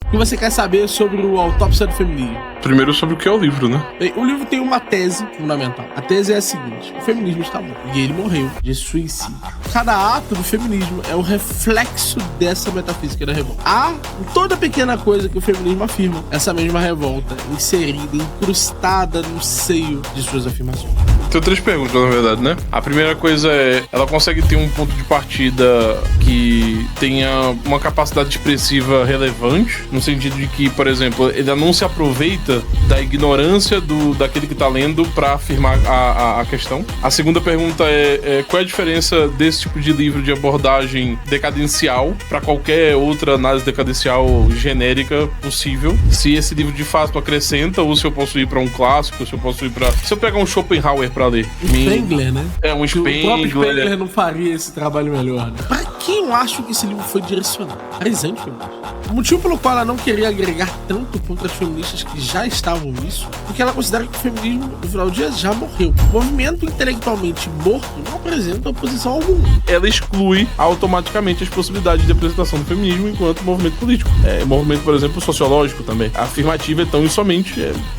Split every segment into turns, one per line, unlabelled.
O que você quer saber sobre o Autópsia do Feminismo?
Primeiro sobre o que é o livro, né?
Bem, o livro tem uma tese fundamental. A tese é a seguinte: o feminismo está morto. E ele morreu de suicídio. Cada ato do feminismo é o reflexo dessa metafísica da revolta. Há, em toda pequena coisa que o feminismo afirma, essa mesma revolta inserida, incrustada no seio de suas afirmações.
Tem 3 perguntas, na verdade, né? A primeira coisa é, ela consegue ter um ponto de partida que tenha uma capacidade expressiva relevante, no sentido de que, por exemplo, ela não se aproveita da ignorância daquele que tá lendo pra afirmar a questão. A segunda pergunta é qual é a diferença desse tipo de livro de abordagem decadencial pra qualquer outra análise decadencial genérica possível? Se esse livro de fato acrescenta, ou se eu posso ir pra um clássico, ou se eu posso ir pra... Se eu pegar um Schopenhauer pra ler.
Spengler, né?
É, um Spengler.
O próprio Spengler não faria esse trabalho melhor, né? Pra quem eu acho que esse livro foi direcionado? Para as antifeministas. O motivo pelo qual ela não queria agregar tanto contra as feministas que já estavam nisso, porque ela considera que o feminismo, no final do dia, já morreu. O movimento intelectualmente morto não apresenta oposição alguma. Ela exclui automaticamente as possibilidades de apresentação do feminismo enquanto movimento político. Movimento, por exemplo, sociológico também. A afirmativa é tão e somente,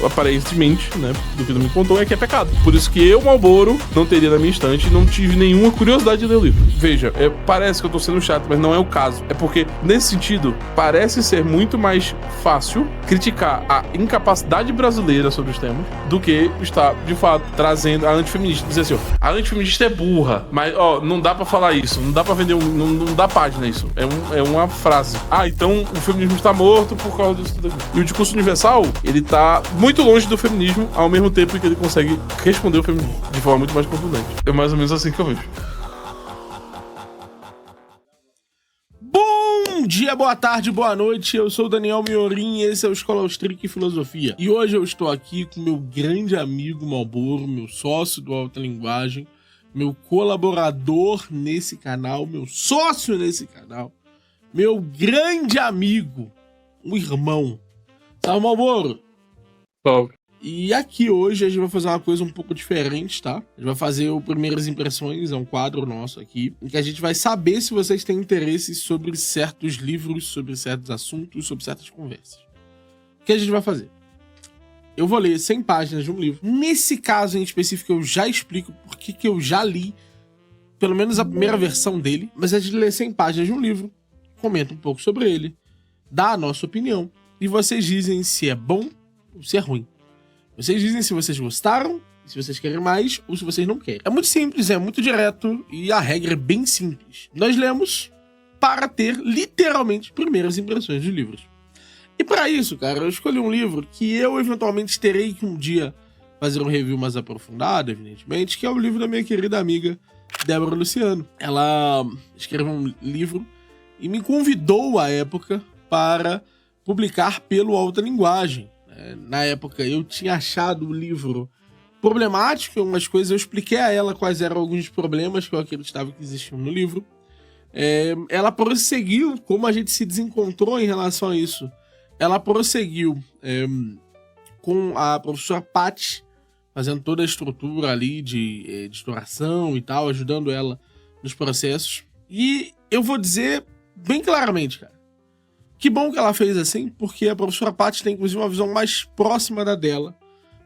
aparentemente, né, do que tu me contou, é que é pecado. Por isso que eu, Malboro, não teria na minha estante e não tive nenhuma curiosidade de ler o livro. Veja, parece que eu tô sendo chato, mas não é o caso. É porque, nesse sentido, parece ser muito mais fácil criticar a incapacidade brasileira sobre os temas do que estar, de fato, trazendo a antifeminista. Dizer assim, ó, a antifeminista é burra, mas, ó, não dá pra falar isso, não dá pra vender, não dá página isso. É uma frase. Ah, então o feminismo está morto por causa disso tudo aqui. E o discurso universal, ele tá muito longe do feminismo, ao mesmo tempo que ele consegue responder o feminismo de forma muito mais contundente. É mais ou menos assim que eu vejo. Bom dia, boa tarde, boa noite. Eu sou o Daniel Miorim e esse é o Escola Austríaca e Filosofia. E hoje eu estou aqui com meu grande amigo Malboro, meu sócio do Alta Linguagem, meu colaborador nesse canal, meu sócio nesse canal, meu grande amigo, um irmão. Salve, Malboro!
Salve.
E aqui hoje a gente vai fazer uma coisa um pouco diferente, tá? A gente vai fazer o Primeiras Impressões, é um quadro nosso aqui, em que a gente vai saber se vocês têm interesse sobre certos livros, sobre certos assuntos, sobre certas conversas. O que a gente vai fazer? Eu vou ler 100 páginas de um livro. Nesse caso em específico eu já explico porque que eu já li, pelo menos a primeira versão dele, mas a gente lê 100 páginas de um livro, comenta um pouco sobre ele, dá a nossa opinião, e vocês dizem se é bom ou se é ruim. Vocês dizem se vocês gostaram, se vocês querem mais ou se vocês não querem. É muito simples, é muito direto e a regra é bem simples. Nós lemos para ter, literalmente, primeiras impressões de livros. E para isso, cara, eu escolhi um livro que eu, eventualmente, terei que um dia fazer um review mais aprofundado, evidentemente, que é o livro da minha querida amiga Débora Luciano. Ela escreveu um livro e me convidou, à época, para publicar pelo Alta Linguagem. Na época, eu tinha achado o livro problemático, algumas coisas, eu expliquei a ela quais eram alguns problemas que eu acreditava que existiam no livro. Ela prosseguiu, como a gente se desencontrou em relação a isso, ela prosseguiu com a professora Paty, fazendo toda a estrutura ali de editoração e tal, ajudando ela nos processos. E eu vou dizer bem claramente, cara, que bom que ela fez assim, porque a professora Paty tem, inclusive, uma visão mais próxima da dela,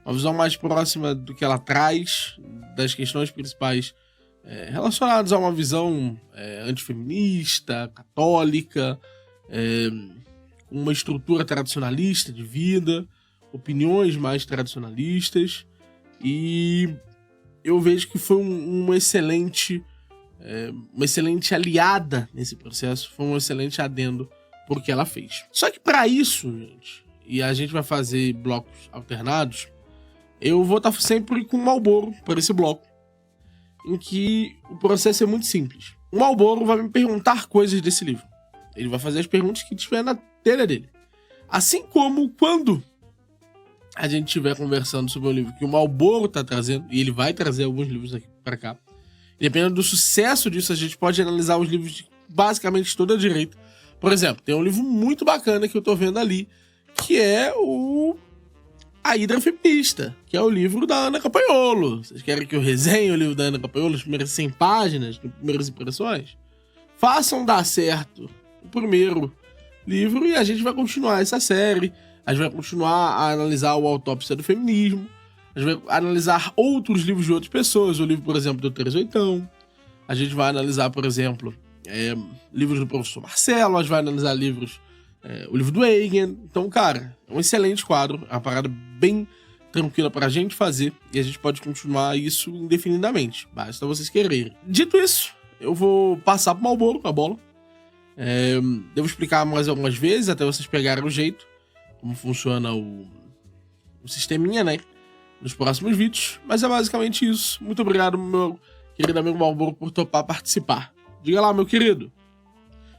uma visão mais próxima do que ela traz, das questões principais relacionadas a uma visão antifeminista, católica, uma estrutura tradicionalista de vida, opiniões mais tradicionalistas, e eu vejo que foi uma excelente aliada nesse processo, foi um excelente adendo porque ela fez. Só que para isso, gente, e a gente vai fazer blocos alternados, eu vou estar sempre com o Malboro para esse bloco, em que o processo é muito simples. O Malboro vai me perguntar coisas desse livro. Ele vai fazer as perguntas que tiver na telha dele. Assim como quando a gente estiver conversando sobre um livro que o Malboro está trazendo, e ele vai trazer alguns livros aqui para cá, e dependendo do sucesso disso, a gente pode analisar os livros de basicamente toda a direita. Por exemplo, tem um livro muito bacana que eu tô vendo ali, que é A Hidra Feminista, que é o livro da Ana Campanholo. Vocês querem que eu resenhe o livro da Ana Campanholo, as primeiras 100 páginas, as primeiras impressões? Façam dar certo o primeiro livro e a gente vai continuar essa série. A gente vai continuar a analisar o Autópsia do Feminismo. A gente vai analisar outros livros de outras pessoas. O livro, por exemplo, do 38. A gente vai analisar, por exemplo, livros do professor Marcelo. A gente vai analisar livros... o livro do Eigen. Então, cara, é um excelente quadro. É uma parada bem tranquila pra gente fazer. E a gente pode continuar isso indefinidamente. Basta vocês quererem. Dito isso, eu vou passar pro Malboro a bola. Devo explicar mais algumas vezes, até vocês pegarem o jeito. Como funciona o sisteminha, né? Nos próximos vídeos. Mas é basicamente isso. Muito obrigado, meu querido amigo Malboro, por topar participar. Diga lá, meu querido.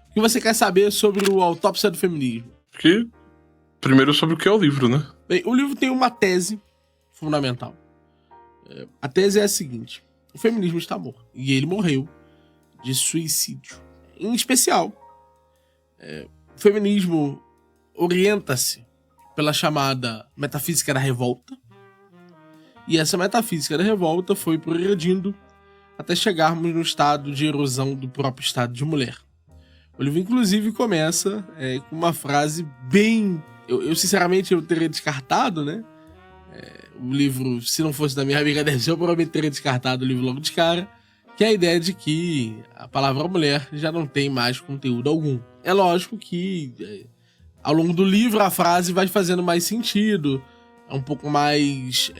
O que você quer saber sobre o Autópsia do Feminismo?
Primeiro sobre o que é o livro, né?
Bem, o livro tem uma tese fundamental. A tese é a seguinte. O feminismo está morto. E ele morreu de suicídio. Em especial, o feminismo orienta-se pela chamada metafísica da revolta. E essa metafísica da revolta foi progredindo até chegarmos no estado de erosão do próprio estado de mulher. O livro, inclusive, começa com uma frase bem... Eu sinceramente, eu teria descartado, né? O livro, se não fosse da minha amiga Desi, eu provavelmente teria descartado o livro logo de cara. Que é a ideia de que a palavra mulher já não tem mais conteúdo algum. É lógico que... ao longo do livro, a frase vai fazendo mais sentido. É um pouco mais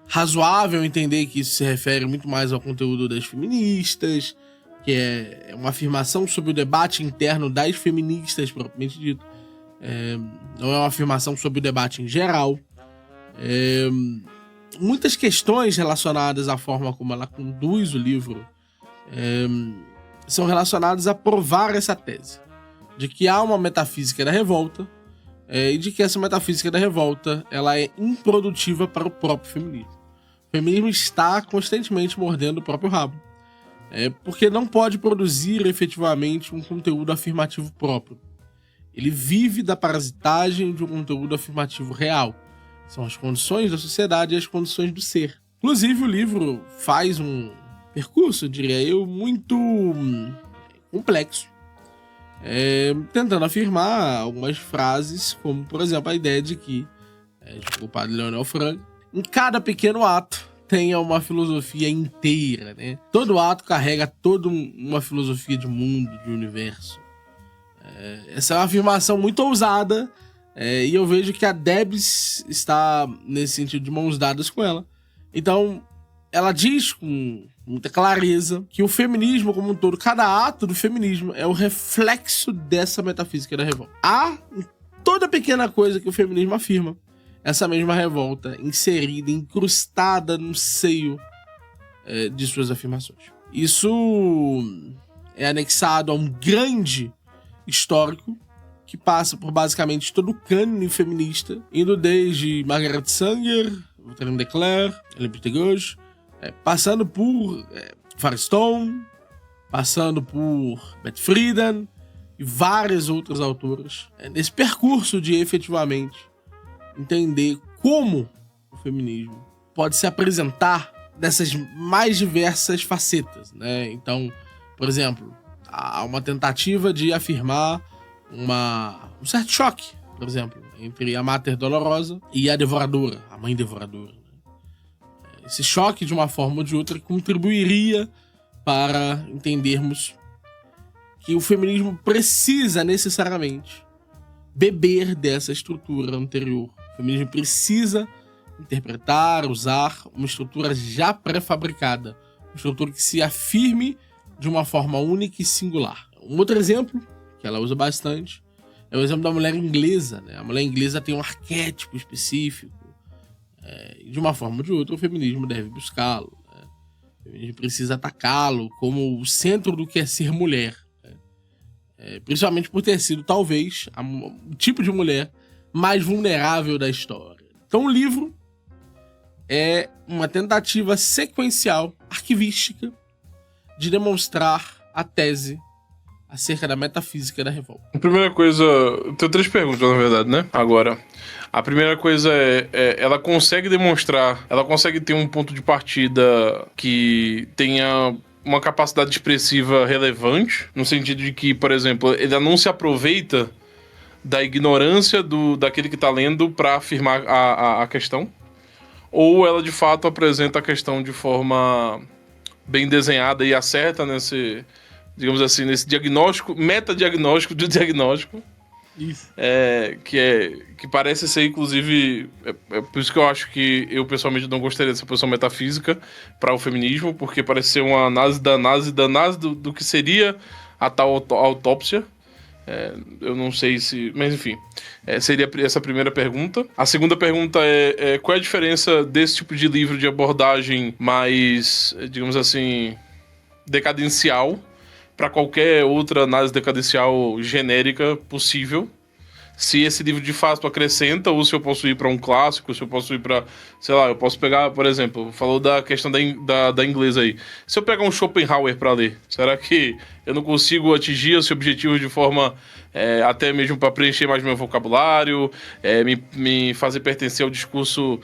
razoável entender que isso se refere muito mais ao conteúdo das feministas, que é uma afirmação sobre o debate interno das feministas, propriamente dito. Não é uma afirmação sobre o debate em geral. Muitas questões relacionadas à forma como ela conduz o livro são relacionadas a provar essa tese. De que há uma metafísica da revolta e de que essa metafísica da revolta ela é improdutiva para o próprio feminismo. O feminismo está constantemente mordendo o próprio rabo. Porque não pode produzir efetivamente um conteúdo afirmativo próprio. Ele vive da parasitagem de um conteúdo afirmativo real. São as condições da sociedade e as condições do ser. Inclusive, o livro faz um percurso, diria eu, muito complexo. Tentando afirmar algumas frases, como, por exemplo, a ideia de que, o padre Leonel Frank, em cada pequeno ato, tenha uma filosofia inteira, né? Todo ato carrega toda uma filosofia de mundo, de universo. Essa é uma afirmação muito ousada, e eu vejo que a Debs está, nesse sentido, de mãos dadas com ela. Então, ela diz com muita clareza que o feminismo como um todo, cada ato do feminismo é o reflexo dessa metafísica da revolta. Há em toda pequena coisa que o feminismo afirma essa mesma revolta inserida, incrustada no seio de suas afirmações. Isso é anexado a um grande histórico que passa por basicamente todo o cânone feminista, indo desde Margaret Sanger, Catherine de Clare, Ellen Pettigrew, passando por Firestone, passando por Beth Friedan e várias outras autoras, nesse percurso de efetivamente entender como o feminismo pode se apresentar dessas mais diversas facetas, né? Então, por exemplo, há uma tentativa de afirmar um certo choque, por exemplo, entre a Mater Dolorosa e a Devoradora, a Mãe Devoradora. Esse choque, de uma forma ou de outra, contribuiria para entendermos que o feminismo precisa necessariamente beber dessa estrutura anterior. O feminismo precisa interpretar, usar uma estrutura já pré-fabricada, uma estrutura que se afirme de uma forma única e singular. Um outro exemplo, que ela usa bastante, é o exemplo da mulher inglesa, né? A mulher inglesa tem um arquétipo específico, e de uma forma ou de outra o feminismo deve buscá-lo, né? O feminismo precisa atacá-lo como o centro do que é ser mulher, né? Principalmente por ter sido, talvez, o tipo de mulher mais vulnerável da história. Então o livro é uma tentativa sequencial, arquivística, de demonstrar a tese acerca da metafísica da revolta.
A primeira coisa... Tenho 3 perguntas, na verdade, né? Agora, a primeira coisa ela consegue demonstrar, ela consegue ter um ponto de partida que tenha uma capacidade expressiva relevante, no sentido de que, por exemplo, ele não se aproveita da ignorância daquele que está lendo para afirmar a questão, ou ela de fato apresenta a questão de forma bem desenhada e acerta nesse, digamos assim, nesse diagnóstico, metadiagnóstico do diagnóstico.
Isso.
Que parece ser, inclusive, é por isso que eu acho que eu pessoalmente não gostaria dessa posição metafísica para o feminismo, porque parece ser uma análise da análise do que seria a tal autópsia. Eu não sei se... Mas enfim, seria essa a primeira pergunta. A segunda pergunta é qual é a diferença desse tipo de livro de abordagem mais, digamos assim, decadencial para qualquer outra análise decadencial genérica possível? Se esse livro de fato acrescenta, ou se eu posso ir para um clássico, se eu posso ir para, sei lá, eu posso pegar, por exemplo, falou da questão da inglesa aí. Se eu pegar um Schopenhauer para ler, será que eu não consigo atingir esse objetivo de forma até mesmo para preencher mais meu vocabulário, me fazer pertencer ao discurso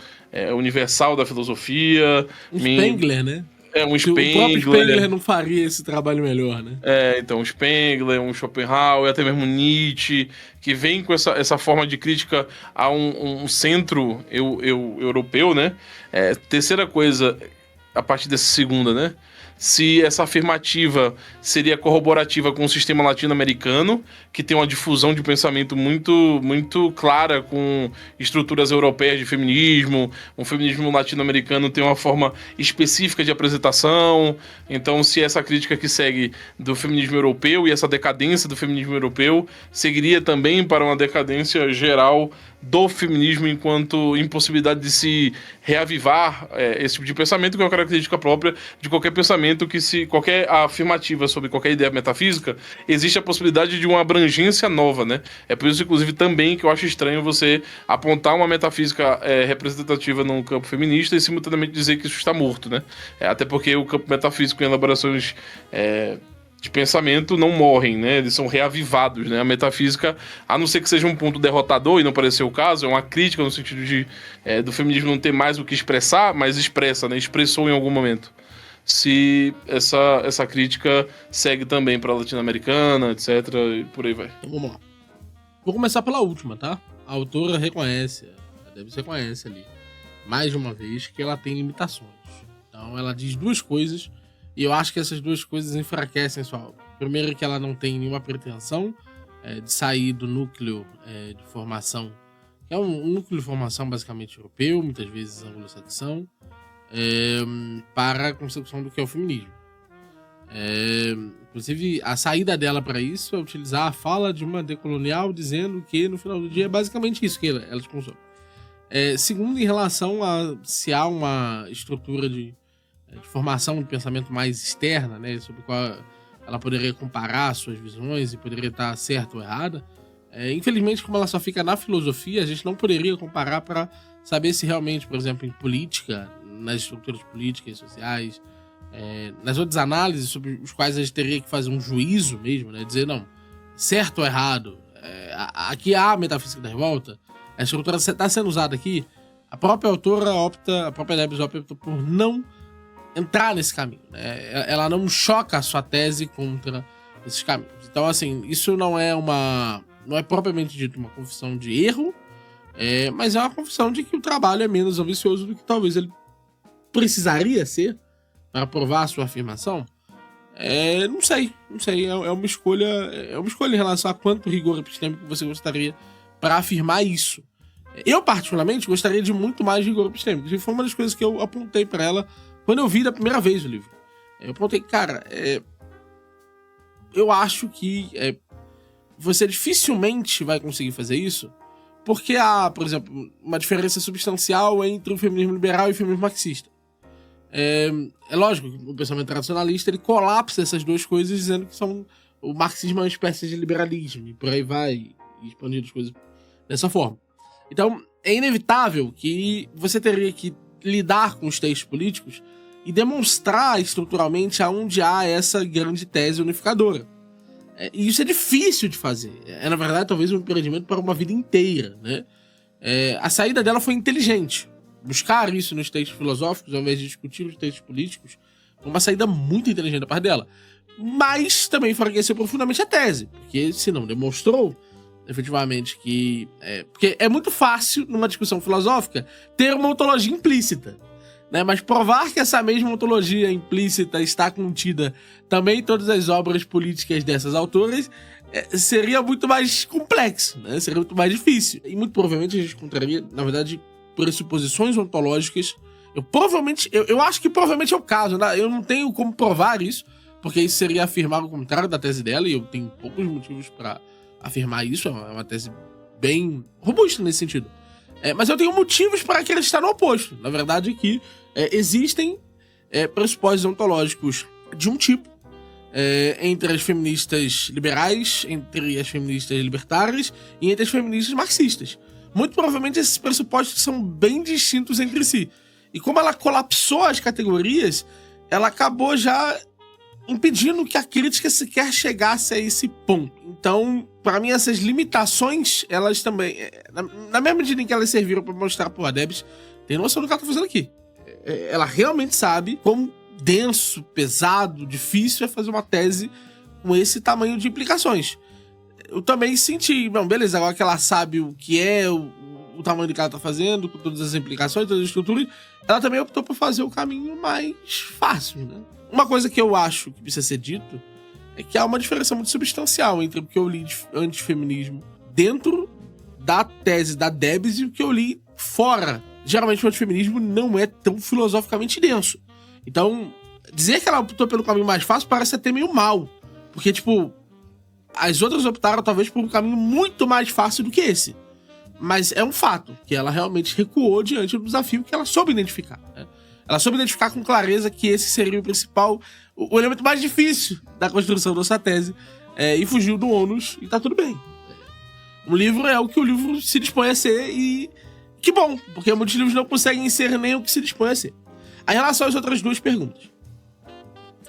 universal da filosofia?
Spengler, né?
Um Spengler.
O próprio Spengler não faria esse trabalho melhor, né?
Então, um Spengler, um Schopenhauer, até mesmo Nietzsche, que vem com essa forma de crítica a um centro europeu, né? Terceira coisa, a partir dessa segunda, né? Se essa afirmativa seria corroborativa com o sistema latino-americano, que tem uma difusão de pensamento muito, muito clara com estruturas europeias de feminismo. O feminismo latino-americano tem uma forma específica de apresentação. Então, se essa crítica que segue do feminismo europeu e essa decadência do feminismo europeu seguiria também para uma decadência geral do feminismo enquanto impossibilidade de se reavivar esse tipo de pensamento, que é uma característica própria de qualquer pensamento qualquer afirmativa sobre qualquer ideia metafísica, existe a possibilidade de uma abrangência nova, né? É por isso, inclusive, também que eu acho estranho você apontar uma metafísica representativa no campo feminista e simultaneamente dizer que isso está morto, né? Até porque o campo metafísico em elaborações de pensamento não morrem, né? Eles são reavivados, né? A metafísica, a não ser que seja um ponto derrotador, e não parecer o caso, é uma crítica no sentido de do feminismo não ter mais o que expressar, mas expressa, né? Expressou em algum momento. Se essa crítica segue também para a latino-americana, etc, e por aí vai.
Então vamos lá. Vou começar pela última, tá? A autora reconhece, a Debs reconhece ali, mais de uma vez, que ela tem limitações. Então ela diz duas coisas, e eu acho que essas duas coisas enfraquecem sua obra. Primeiro, que ela não tem nenhuma pretensão de sair do núcleo de formação, que é um núcleo de formação basicamente europeu, muitas vezes anglo-saxão, para a concepção do que é o feminismo. Inclusive, a saída dela para isso é utilizar a fala de uma decolonial dizendo que, no final do dia, é basicamente isso que ela consome. Segundo, em relação a se há uma estrutura de formação de pensamento mais externa, né, sobre qual ela poderia comparar suas visões e poderia estar certa ou errada, infelizmente, como ela só fica na filosofia, a gente não poderia comparar para saber se realmente, por exemplo, em política, nas estruturas políticas e sociais, nas outras análises sobre os quais a gente teria que fazer um juízo mesmo, né, dizer, não, certo ou errado, aqui há a metafísica da revolta, a estrutura está sendo usada aqui, a própria autora a própria Debs opta por não entrar nesse caminho, né? Ela não choca a sua tese contra esses caminhos. Então, assim, isso não é propriamente dito uma confissão de erro, mas é uma confissão de que o trabalho é menos ambicioso do que talvez ele precisaria ser para provar a sua afirmação. Não sei, é uma escolha em relação a quanto rigor epistêmico você gostaria para afirmar isso. Eu, particularmente, gostaria de muito mais rigor epistêmico. Isso foi uma das coisas que eu apontei para ela quando eu vi da primeira vez o livro. Eu apontei, cara, eu acho que você dificilmente vai conseguir fazer isso, porque há, por exemplo, uma diferença substancial entre o feminismo liberal e o feminismo marxista. É lógico que o pensamento tradicionalista ele colapsa essas duas coisas dizendo que o marxismo é uma espécie de liberalismo e por aí vai, e expandindo as coisas dessa forma. Então, é inevitável que você teria que lidar com os textos políticos e demonstrar estruturalmente aonde há essa grande tese unificadora. E isso é difícil de fazer. Na verdade, talvez um empreendimento para uma vida inteira, né? A saída dela foi inteligente. Buscar isso nos textos filosóficos, ao invés de discutir os textos políticos, Uma saída muito inteligente da parte dela. Mas também enfraqueceu profundamente a tese, porque se não demonstrou efetivamente que... porque é muito fácil, numa discussão filosófica, ter uma ontologia implícita, né? Mas provar que essa mesma ontologia implícita está contida também em todas as obras políticas dessas autoras seria muito mais complexo, né? Seria muito mais difícil. E muito provavelmente a gente encontraria, na verdade, pressuposições ontológicas. Eu acho que provavelmente é o caso, né? Eu não tenho como provar isso, porque isso seria afirmar o contrário da tese dela, e eu tenho poucos motivos para afirmar isso. É uma tese bem robusta nesse sentido. Mas eu tenho motivos para acreditar no oposto. Na verdade, que existem pressupostos ontológicos de um tipo entre as feministas liberais, entre as feministas libertárias e entre as feministas marxistas. Muito provavelmente esses pressupostos são bem distintos entre si. E como ela colapsou as categorias, ela acabou já impedindo que a crítica sequer chegasse a esse ponto. Então, para mim, essas limitações, elas também... na mesma medida em que elas serviram para mostrar pro Debs, tem noção do que ela tá fazendo aqui. Ela realmente sabe como denso, pesado, difícil é fazer uma tese com esse tamanho de implicações. Eu também senti... Bom, beleza, agora que ela sabe o que é o tamanho do que ela tá fazendo, com todas as implicações, todas as estruturas, ela também optou por fazer o caminho mais fácil, né? Uma coisa que eu acho que precisa ser dito é que há uma diferença muito substancial entre o que eu li de antifeminismo dentro da tese da Debs e o que eu li fora. Geralmente o antifeminismo não é tão filosoficamente denso. Então, dizer que ela optou pelo caminho mais fácil parece até meio mal. Porque, tipo, as outras optaram talvez por um caminho muito mais fácil do que esse. Mas é um fato que ela realmente recuou diante do desafio que ela soube identificar, né? Ela soube identificar com clareza que esse seria o principal, o elemento mais difícil da construção da sua tese, e fugiu do ônus, e tá tudo bem. Um livro é o que o livro se dispõe a ser, e que bom, porque muitos livros não conseguem ser nem o que se dispõe a ser. Em relação às outras duas perguntas,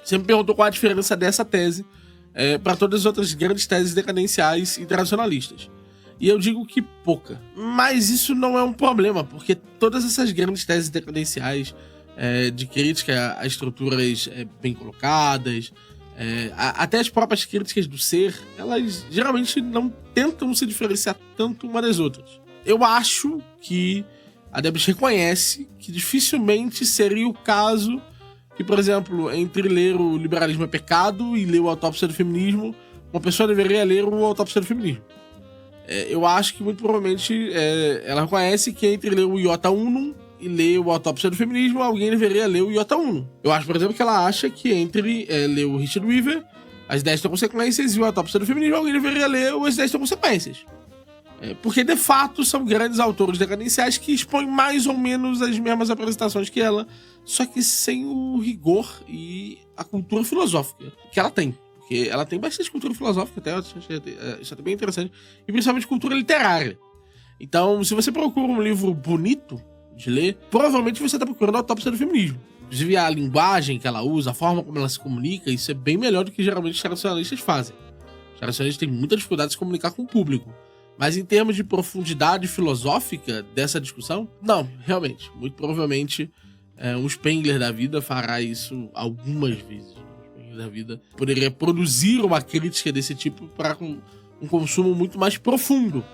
você me perguntou qual a diferença dessa tese para todas as outras grandes teses decadenciais e tradicionalistas. E eu digo que pouca. Mas isso não é um problema, porque todas essas grandes teses decadenciais de crítica a estruturas bem colocadas, até as próprias críticas do ser, elas geralmente não tentam se diferenciar tanto uma das outras. Eu acho que a Debs reconhece que dificilmente seria o caso que, por exemplo, entre ler o Liberalismo é Pecado e ler o Autópsia do Feminismo, uma pessoa deveria ler o Autópsia do Feminismo. Eu acho que muito provavelmente ela reconhece que entre ler o Iota Unum e ler o Autópsia do Feminismo, alguém deveria ler o Iota Unum. Eu acho, por exemplo, que ela acha que entre ler o Richard Weaver, As 10 Consequências, e o Autópsia do Feminismo, alguém deveria ler As 10 Consequências. Porque, de fato, são grandes autores decadenciais que expõem mais ou menos as mesmas apresentações que ela, só que sem o rigor e a cultura filosófica que ela tem. Porque ela tem bastante cultura filosófica, até isso é bem interessante, e principalmente cultura literária. Então, se você procura um livro bonito de ler, provavelmente você está procurando a Autópsia do Feminismo. Inclusive, a linguagem que ela usa, a forma como ela se comunica, isso é bem melhor do que geralmente os tradicionalistas fazem. Os tradicionalistas têm muita dificuldade de se comunicar com o público. Mas em termos de profundidade filosófica dessa discussão, não, realmente. Muito provavelmente um Spengler da vida fará isso algumas vezes. Da vida poderia produzir uma crítica desse tipo para um consumo muito mais profundo.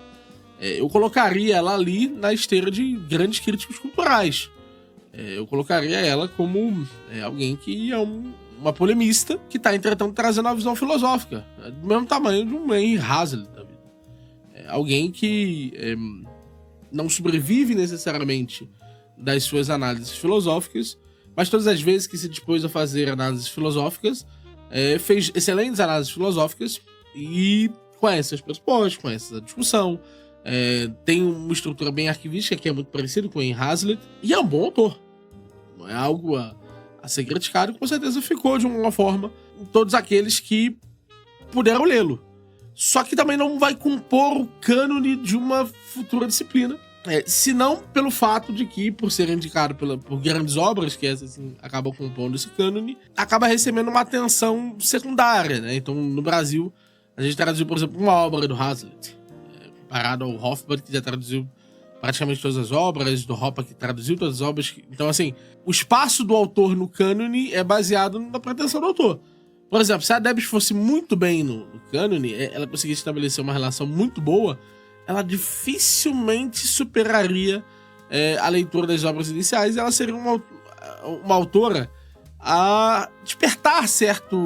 Eu colocaria ela ali na esteira de grandes críticos culturais. Eu colocaria ela como alguém que é uma polemista que está, entretanto, trazendo uma visão filosófica, do mesmo tamanho de um Henry Hazlitt da vida. Alguém que não sobrevive necessariamente das suas análises filosóficas, mas todas as vezes que se dispôs a fazer análises filosóficas, fez excelentes análises filosóficas e conhece os pressupostos, conhece a discussão, tem uma estrutura bem arquivística que é muito parecida com o Henry Hazlitt, e é um bom autor. Não é algo a ser criticado, com certeza ficou de alguma forma em todos aqueles que puderam lê-lo. Só que também não vai compor o cânone de uma futura disciplina, senão pelo fato de que, por ser indicado por grandes obras, que essas assim, acabam compondo esse cânone, acaba recebendo uma atenção secundária, né? Então, no Brasil, a gente traduziu, por exemplo, uma obra do Hazlitt, comparado ao Hofbauer, que já traduziu praticamente todas as obras, do Hoppe que traduziu todas as obras. Então, assim, o espaço do autor no cânone é baseado na pretensão do autor. Por exemplo, se a Debs fosse muito bem no cânone, ela conseguisse estabelecer uma relação muito boa, ela dificilmente superaria a leitura das obras iniciais, e ela seria uma autora a despertar certo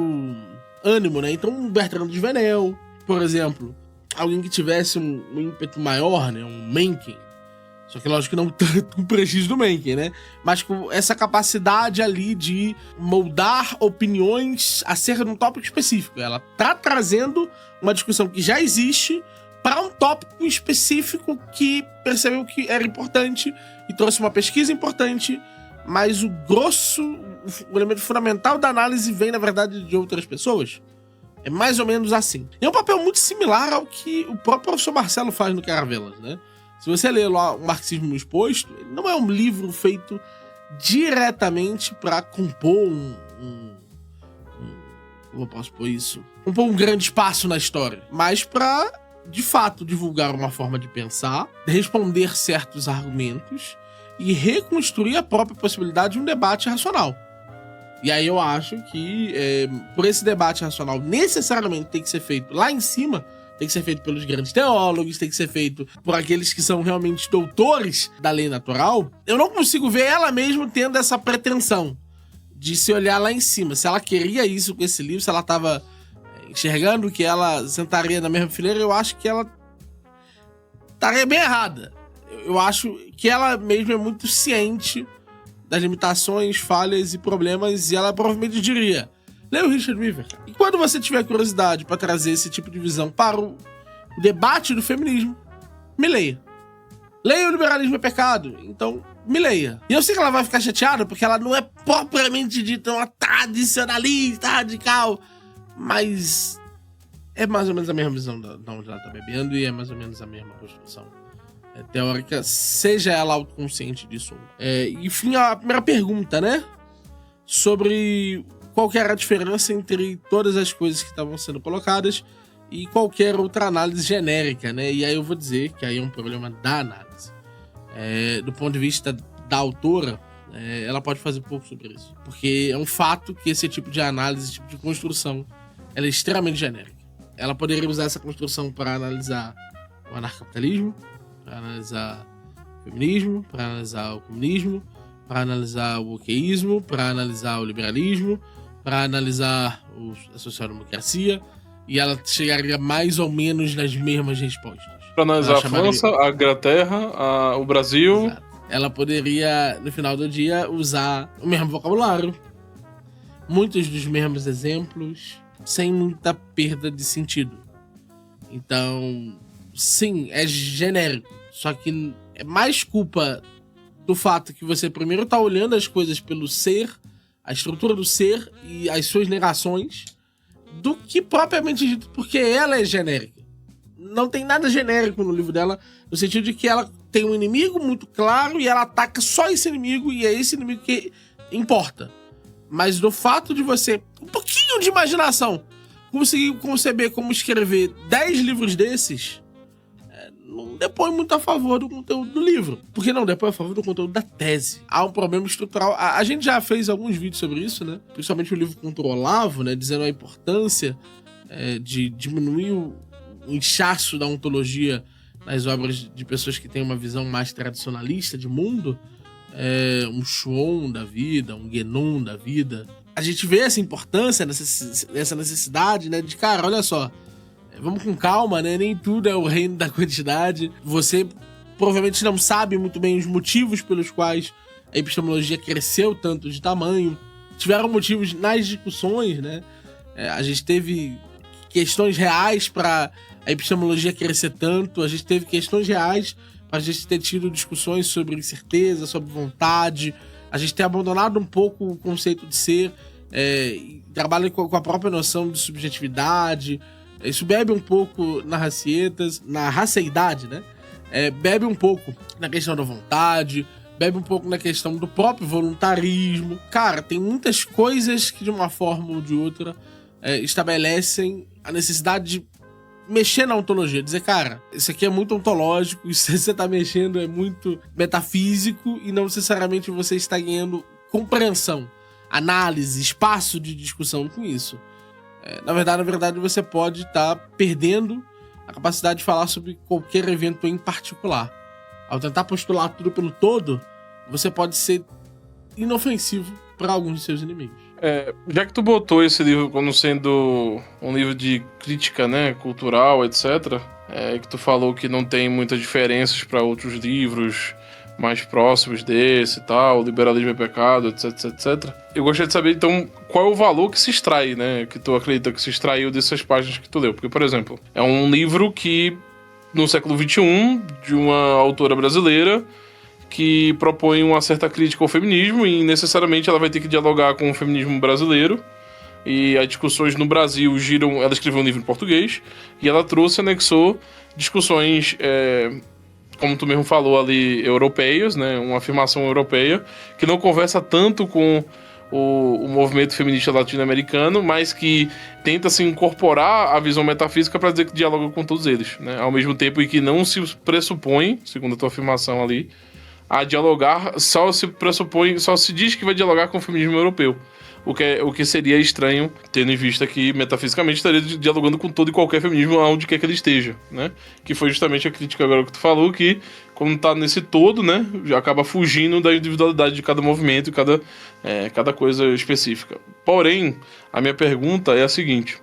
ânimo, né? Então, um Bertrand de Venel, por exemplo, alguém que tivesse um ímpeto maior, né? Um Mencken. Só que, lógico, que não tanto o prestígio do Mencken, né? Mas com essa capacidade ali de moldar opiniões acerca de um tópico específico. Ela tá trazendo uma discussão que já existe para um tópico específico que percebeu que era importante e trouxe uma pesquisa importante, mas o grosso, o elemento fundamental da análise vem, na verdade, de outras pessoas. É mais ou menos assim. É um papel muito similar ao que o próprio professor Marcelo faz no Caravelas, né? Se você ler lá o Marxismo Exposto, ele não é um livro feito diretamente para compor como eu posso pôr isso? Compor um grande espaço na história, mas para, de fato, divulgar uma forma de pensar, responder certos argumentos e reconstruir a própria possibilidade de um debate racional. E aí eu acho que, por esse debate racional necessariamente tem que ser feito lá em cima, tem que ser feito pelos grandes teólogos, tem que ser feito por aqueles que são realmente doutores da lei natural, eu não consigo ver ela mesma tendo essa pretensão de se olhar lá em cima. Se ela queria isso com esse livro, se ela estava enxergando que ela sentaria na mesma fileira, eu acho que ela estaria bem errada. Eu acho que ela mesma é muito ciente das limitações, falhas e problemas, e ela provavelmente diria: leia o Richard Weaver. E quando você tiver curiosidade para trazer esse tipo de visão para o debate do feminismo, me leia. Leia O Liberalismo é Pecado, então me leia. E eu sei que ela vai ficar chateada, porque ela não é propriamente dita uma tradicionalista radical, mas é mais ou menos a mesma visão da onde ela tá bebendo, e é mais ou menos a mesma construção teórica, seja ela autoconsciente disso. Enfim, a primeira pergunta, né? Sobre qual que era a diferença entre todas as coisas que estavam sendo colocadas e qualquer outra análise genérica, né? E aí eu vou dizer que aí é um problema da análise. Do ponto de vista da autora, ela pode fazer pouco sobre isso. Porque é um fato que esse tipo de análise, esse tipo de construção, ela é extremamente genérica. Ela poderia usar essa construção para analisar o anarcapitalismo, para analisar o feminismo, para analisar o comunismo, para analisar o wokeísmo, para analisar o liberalismo, para analisar a social-democracia, e ela chegaria mais ou menos nas mesmas respostas.
Para analisar a França, a Inglaterra, o Brasil.
Exato. Ela poderia, no final do dia, usar o mesmo vocabulário, muitos dos mesmos exemplos, sem muita perda de sentido. Então, sim, é genérico, só que é mais culpa do fato que você primeiro tá olhando as coisas pelo ser, a estrutura do ser e as suas negações, do que propriamente dito, porque ela é genérica. Não tem nada genérico no livro dela, no sentido de que ela tem um inimigo muito claro e ela ataca só esse inimigo, e é esse inimigo que importa. Mas do fato de você, um pouquinho de imaginação, conseguir conceber como escrever 10 livros desses, não depõe muito a favor do conteúdo do livro. Porque não depõe a favor do conteúdo da tese. Há um problema estrutural. A gente já fez alguns vídeos sobre isso, né? Principalmente o livro contra o Olavo, né? Dizendo a importância de diminuir o inchaço da ontologia nas obras de pessoas que têm uma visão mais tradicionalista de mundo. Um Schwann da vida, um Guénon da vida. A gente vê essa importância, essa necessidade, né? De, cara, olha só, vamos com calma, né? Nem tudo é o reino da quantidade. Você provavelmente não sabe muito bem os motivos pelos quais a epistemologia cresceu tanto de tamanho. Tiveram motivos nas discussões, né? A gente teve questões reais para a epistemologia crescer tanto. A gente teve questões reais para a gente ter tido discussões sobre incerteza, sobre vontade. A gente ter abandonado um pouco o conceito de ser, e trabalha com a própria noção de subjetividade. Isso bebe um pouco na raceidade, né? Bebe um pouco na questão da vontade, bebe um pouco na questão do próprio voluntarismo. Cara, tem muitas coisas que, de uma forma ou de outra, estabelecem a necessidade de mexer na ontologia, dizer, cara, isso aqui é muito ontológico, isso que você tá mexendo é muito metafísico e não necessariamente você está ganhando compreensão, análise, espaço de discussão com isso. Na verdade, você pode estar perdendo a capacidade de falar sobre qualquer evento em particular. Ao tentar postular tudo pelo todo, você pode ser inofensivo para alguns de seus inimigos.
Já que tu botou esse livro como sendo um livro de crítica, né, cultural, etc., que tu falou que não tem muitas diferenças para outros livros mais próximos desse e tal, Liberalismo é Pecado, etc, etc. Eu gostaria de saber, então, qual é o valor que se extrai, né, que tu acredita que se extraiu dessas páginas que tu leu. Porque, por exemplo, é um livro que, no século XXI, de uma autora brasileira, que propõe uma certa crítica ao feminismo e necessariamente ela vai ter que dialogar com o feminismo brasileiro. E as discussões no Brasil giram... Ela escreveu um livro em português e ela anexou discussões, como tu mesmo falou ali, europeias, né? Uma afirmação europeia que não conversa tanto com o movimento feminista latino-americano, mas que tenta se incorporar à visão metafísica para dizer que dialoga com todos eles, né? Ao mesmo tempo em que não se pressupõe, segundo a tua afirmação ali, a dialogar, só se diz que vai dialogar com o feminismo europeu. O que seria estranho, tendo em vista que, metafisicamente, estaria dialogando com todo e qualquer feminismo, aonde quer que ele esteja, né? Que foi justamente a crítica agora que tu falou, que, como tá nesse todo, né, já acaba fugindo da individualidade de cada movimento e cada coisa específica. Porém, a minha pergunta é a seguinte: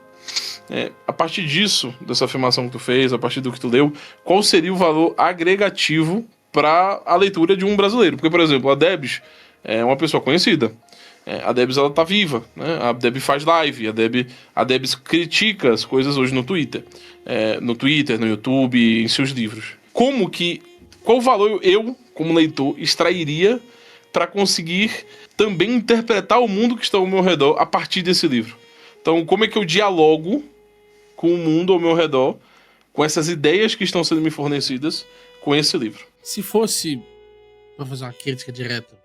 a partir disso, dessa afirmação que tu fez, a partir do que tu leu, qual seria o valor agregativo para a leitura de um brasileiro? Porque, por exemplo, a Debs é uma pessoa conhecida. A Debs, ela tá viva, né? A Debs faz live, a Debs critica as coisas hoje no Twitter. No Twitter, no YouTube, em seus livros. Qual valor eu, como leitor, extrairia para conseguir também interpretar o mundo que está ao meu redor a partir desse livro? Então, como é que eu dialogo com o mundo ao meu redor, com essas ideias que estão sendo me fornecidas com esse livro?
Se fosse para fazer uma crítica direta,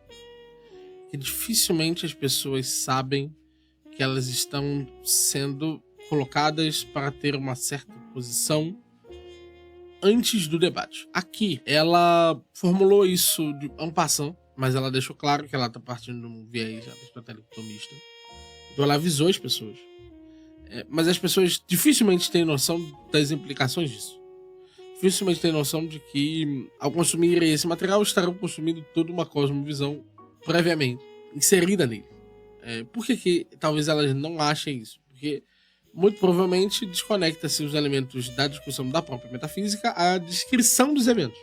que dificilmente as pessoas sabem que elas estão sendo colocadas para ter uma certa posição antes do debate. Aqui, ela formulou isso de en passant, mas ela deixou claro que ela está partindo de um viés aristotelicomista. Então ela avisou as pessoas. Mas as pessoas dificilmente têm noção das implicações disso. Dificilmente têm noção de que, ao consumir esse material, estarão consumindo toda uma cosmovisão previamente inserida nele. Por que talvez elas não achem isso? Porque, muito provavelmente, desconecta-se os elementos da discussão da própria metafísica à descrição dos eventos.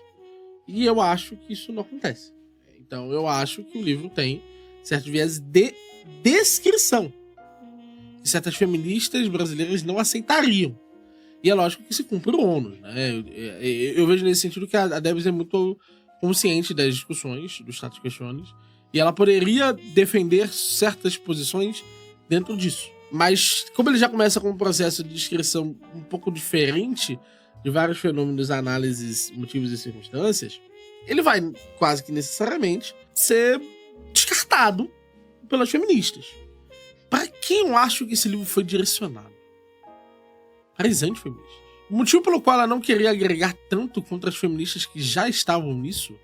E eu acho que isso não acontece. Então, eu acho que o livro tem certo viés de descrição que certas feministas brasileiras não aceitariam. E é lógico que se cumpre o ônus, né? Eu vejo nesse sentido que a Debs é muito consciente das discussões, dos status questiones, e ela poderia defender certas posições dentro disso. Mas, como ele já começa com um processo de descrição um pouco diferente de vários fenômenos, análises, motivos e circunstâncias, ele vai quase que necessariamente ser descartado pelas feministas. Para quem eu acho que esse livro foi direcionado? Para as antifeministas. O motivo pelo qual ela não queria agregar tanto contra as feministas que já estavam nisso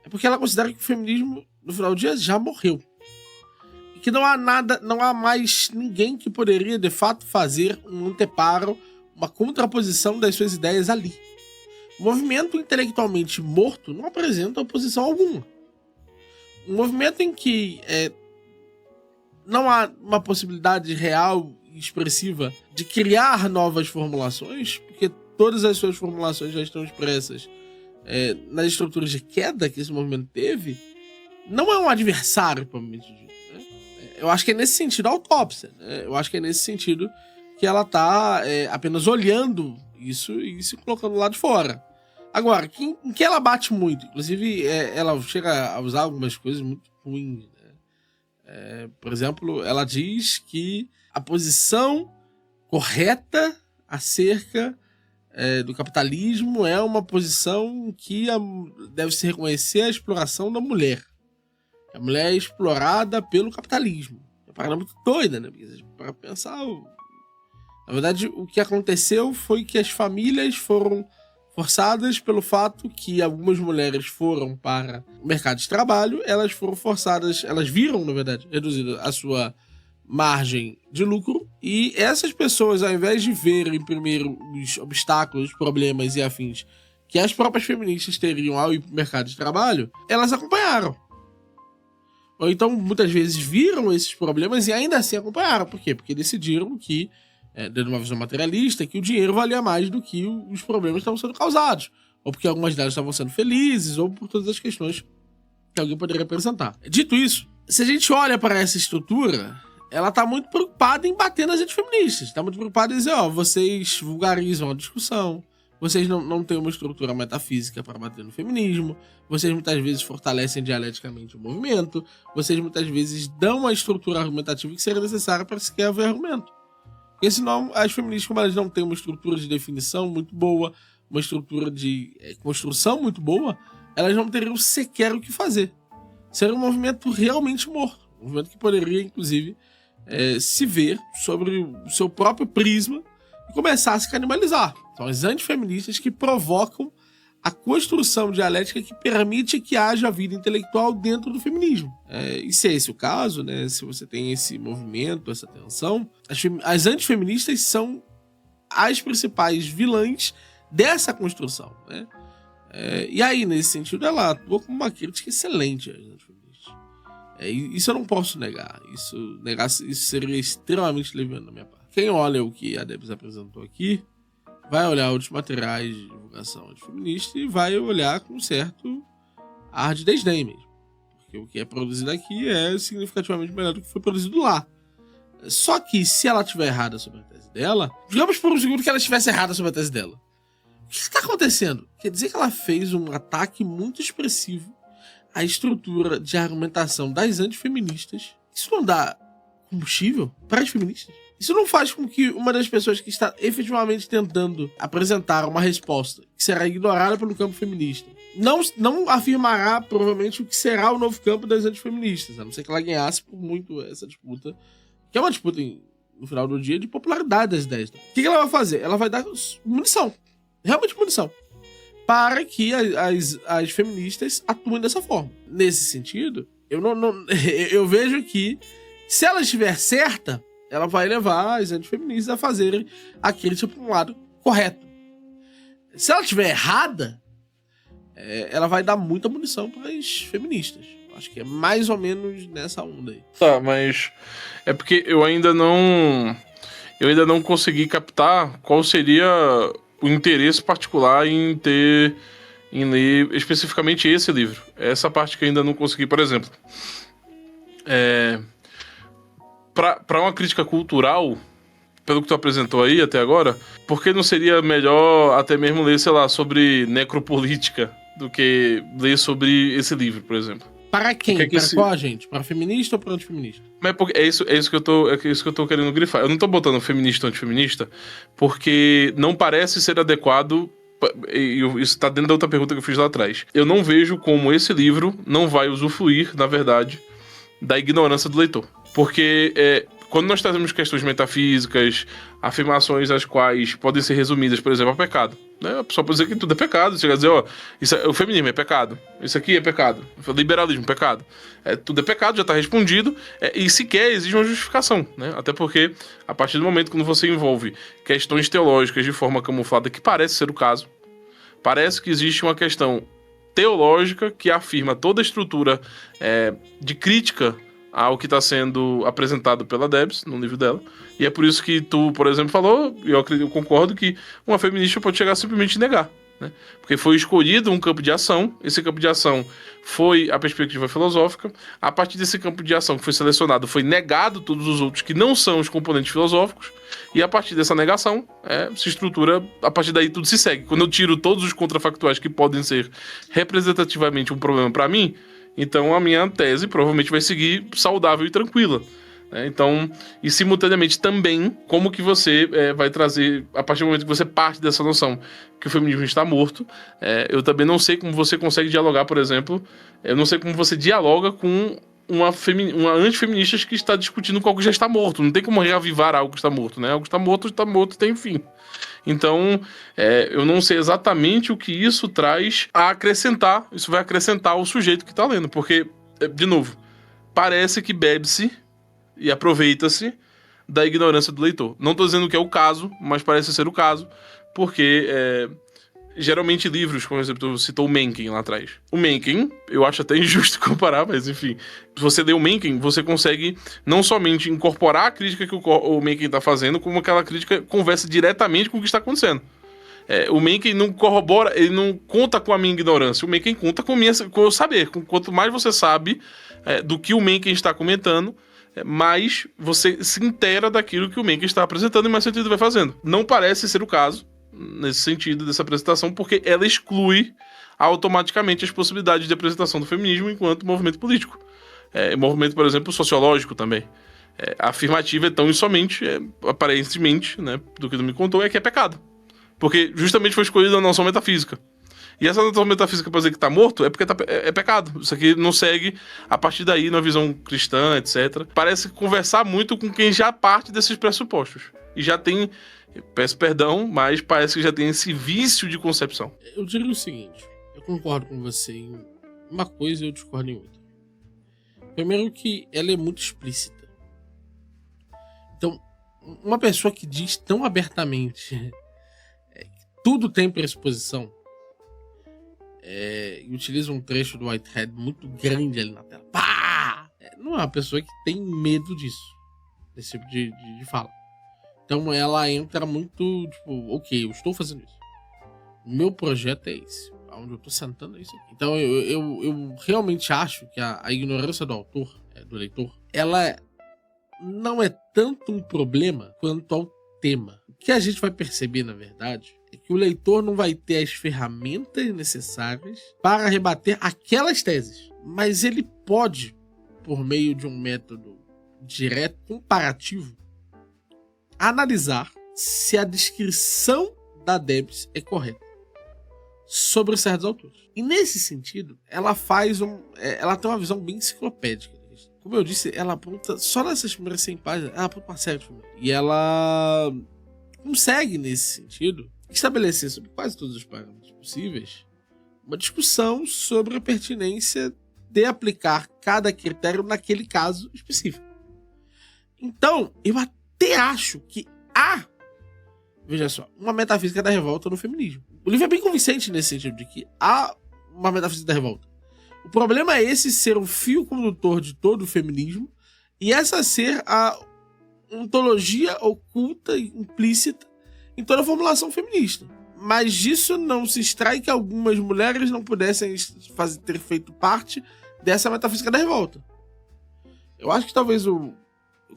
é porque ela considera que o feminismo, no final do dia, já morreu. E que não há mais ninguém que poderia, de fato, fazer um anteparo, uma contraposição das suas ideias ali. O movimento intelectualmente morto não apresenta oposição alguma. Um movimento em que não há uma possibilidade real e expressiva de criar novas formulações, porque todas as suas formulações já estão expressas nas estruturas de queda que esse movimento teve, não é um adversário, provavelmente dito, né? Eu acho que é nesse sentido a autópsia, né? Eu acho que é nesse sentido que ela está apenas olhando isso e se colocando lá de fora. Agora, em que ela bate muito, inclusive ela chega a usar algumas coisas muito ruins, né? Por exemplo, ela diz que a posição correta acerca do capitalismo é uma posição que deve se reconhecer a exploração da mulher. A mulher é explorada pelo capitalismo. É uma parada muito doida, né? Porque, para pensar, Na verdade, o que aconteceu foi que as famílias foram forçadas pelo fato que algumas mulheres foram para o mercado de trabalho, elas foram forçadas, elas viram, na verdade, reduzida a sua margem de lucro, e essas pessoas, ao invés de verem primeiro os obstáculos, problemas e afins que as próprias feministas teriam ao ir para o mercado de trabalho, elas acompanharam. Ou então, muitas vezes, viram esses problemas e ainda assim acompanharam. Por quê? Porque decidiram que, dando uma visão materialista, que o dinheiro valia mais do que os problemas estavam sendo causados. Ou porque algumas delas estavam sendo felizes, ou por todas as questões que alguém poderia apresentar. Dito isso, se a gente olha para essa estrutura, ela está muito preocupada em bater nas antifeministas. Está muito preocupada em dizer, vocês vulgarizam a discussão, vocês não têm uma estrutura metafísica para bater no feminismo, vocês muitas vezes fortalecem dialeticamente o movimento, vocês muitas vezes dão uma estrutura argumentativa que seria necessária para sequer haver argumento. Porque senão as feministas, como elas não têm uma estrutura de definição muito boa, uma estrutura de construção muito boa, elas não teriam sequer o que fazer. Seria um movimento realmente morto. Um movimento que poderia, inclusive, se ver sobre o seu próprio prisma e começar a se canibalizar. São as antifeministas que provocam a construção dialética que permite que haja vida intelectual dentro do feminismo. E se é esse o caso, né, se você tem esse movimento, essa tensão, as antifeministas são as principais vilãs dessa construção, né? E aí, nesse sentido, ela atua como uma crítica excelente às antifeministas. Isso eu não posso negar. Isso seria extremamente leviano da minha parte. Quem olha o que a Debs apresentou aqui, vai olhar outros materiais de divulgação antifeminista e vai olhar com certo ar de desdém mesmo. Porque o que é produzido aqui é significativamente melhor do que foi produzido lá. Só que, se ela estiver errada sobre a tese dela, digamos por um segundo que ela estivesse errada sobre a tese dela. O que está acontecendo? Quer dizer que ela fez um ataque muito expressivo à estrutura de argumentação das antifeministas. Isso não dá combustível para as feministas? Isso não faz com que uma das pessoas que está efetivamente tentando apresentar uma resposta que será ignorada pelo campo feminista não afirmará provavelmente o que será o novo campo das antifeministas, a não ser que ela ganhasse por muito essa disputa, que é uma disputa, no final do dia, de popularidade das ideias. O que ela vai fazer? Ela vai dar munição, realmente munição, para que as feministas atuem dessa forma. Nesse sentido, eu vejo que, se ela estiver certa, ela vai levar as antifeministas a fazerem a crítica para um lado correto. Se ela estiver errada, ela vai dar muita munição para as feministas. Acho que é mais ou menos nessa onda aí.
Tá, mas é porque eu ainda não consegui captar qual seria o interesse particular em ler especificamente esse livro. Essa parte que eu ainda não consegui, por exemplo. Para uma crítica cultural, pelo que tu apresentou aí até agora, por que não seria melhor até mesmo ler, sei lá, sobre necropolítica do que ler sobre esse livro, por exemplo?
Para quem? Para qual gente? Para feminista ou para antifeminista?
Mas é isso que eu tô querendo grifar. Eu não tô botando feminista ou antifeminista porque não parece ser adequado. Isso tá dentro da outra pergunta que eu fiz lá atrás. Eu não vejo como esse livro não vai usufruir, na verdade, da ignorância do leitor. Porque quando nós trazemos questões metafísicas, afirmações as quais podem ser resumidas, por exemplo, ao pecado, né? A pessoa pode dizer que tudo é pecado, chega a dizer, o feminismo é pecado, isso aqui é pecado, o liberalismo é pecado, tudo é pecado, já está respondido, e sequer exige uma justificação, né? Até porque, a partir do momento que você envolve questões teológicas de forma camuflada, que parece ser o caso, parece que existe uma questão teológica que afirma toda a estrutura de crítica ao que está sendo apresentado pela Debs no livro dela. E é por isso que tu, por exemplo, falou, e eu concordo, que uma feminista pode chegar a simplesmente negar, né? Porque foi escolhido um campo de ação, esse campo de ação foi a perspectiva filosófica, a partir desse campo de ação que foi selecionado, foi negado todos os outros que não são os componentes filosóficos, e a partir dessa negação, se estrutura, a partir daí tudo se segue. Quando eu tiro todos os contrafactuais que podem ser representativamente um problema para mim, então a minha tese provavelmente vai seguir saudável e tranquila. Então, e simultaneamente também, como que você vai trazer, a partir do momento que você parte dessa noção que o feminismo está morto, eu também não sei como você consegue dialogar, por exemplo, eu não sei como você dialoga com uma antifeminista que está discutindo com algo que já está morto. Não tem como reavivar algo que está morto, né? Algo que está morto, tem fim. Então, eu não sei exatamente o que isso traz a acrescentar. Isso vai acrescentar ao sujeito que está lendo. Porque, de novo, parece que bebe-se e aproveita-se da ignorância do leitor. Não estou dizendo que é o caso, mas parece ser o caso. Porque... geralmente livros, como você citou o Mencken lá atrás. O Mencken, eu acho até injusto comparar, mas enfim. Se você lê o Mencken, você consegue não somente incorporar a crítica que o Mencken está fazendo, como aquela crítica conversa diretamente com o que está acontecendo. O Mencken não corrobora, ele não conta com a minha ignorância. O Mencken conta com o saber. Quanto mais você sabe do que o Mencken está comentando, mais você se inteira daquilo que o Mencken está apresentando e mais sentido vai fazendo. Não parece ser o caso nesse sentido dessa apresentação, porque ela exclui automaticamente as possibilidades de apresentação do feminismo enquanto movimento político. Movimento, por exemplo, sociológico também. A afirmativa é tão e somente, aparentemente, né, do que tu me contou, é que é pecado. Porque justamente foi escolhida a noção metafísica. E essa noção metafísica para dizer que está morto é porque é pecado. Isso aqui não segue a partir daí na visão cristã, etc. Parece conversar muito com quem já parte desses pressupostos. E já tem... Peço perdão, mas parece que já tem esse vício de concepção.
Eu diria o seguinte, eu concordo com você em uma coisa e eu discordo em outra. Primeiro que ela é muito explícita. Então, uma pessoa que diz tão abertamente que tudo tem pressuposição e utiliza um trecho do Whitehead muito grande ali na tela. Pá! Não é uma pessoa que tem medo disso, desse tipo de fala. Então ela entra muito, tipo, ok, eu estou fazendo isso. O meu projeto é esse. Onde eu estou sentando é isso aqui. Então eu realmente acho que a ignorância do autor, do leitor, ela não é tanto um problema quanto ao tema. O que a gente vai perceber, na verdade, é que o leitor não vai ter as ferramentas necessárias para rebater aquelas teses. Mas ele pode, por meio de um método direto, comparativo, analisar se a descrição da Debs é correta sobre certos autores. E nesse sentido, ela faz ela tem uma visão bem enciclopédica. Como eu disse, ela aponta só nessas primeiras 100 páginas, ela aponta uma série de filmes. E ela consegue, nesse sentido, estabelecer sobre quase todos os parâmetros possíveis uma discussão sobre a pertinência de aplicar cada critério naquele caso específico. Então, eu até acho que veja só, uma metafísica da revolta no feminismo. O livro é bem convincente nesse sentido, de que há uma metafísica da revolta. O problema é esse ser o fio condutor de todo o feminismo e essa ser a ontologia oculta e implícita em toda a formulação feminista. Mas disso não se extrai que algumas mulheres não pudessem ter feito parte dessa metafísica da revolta. Eu acho que talvez o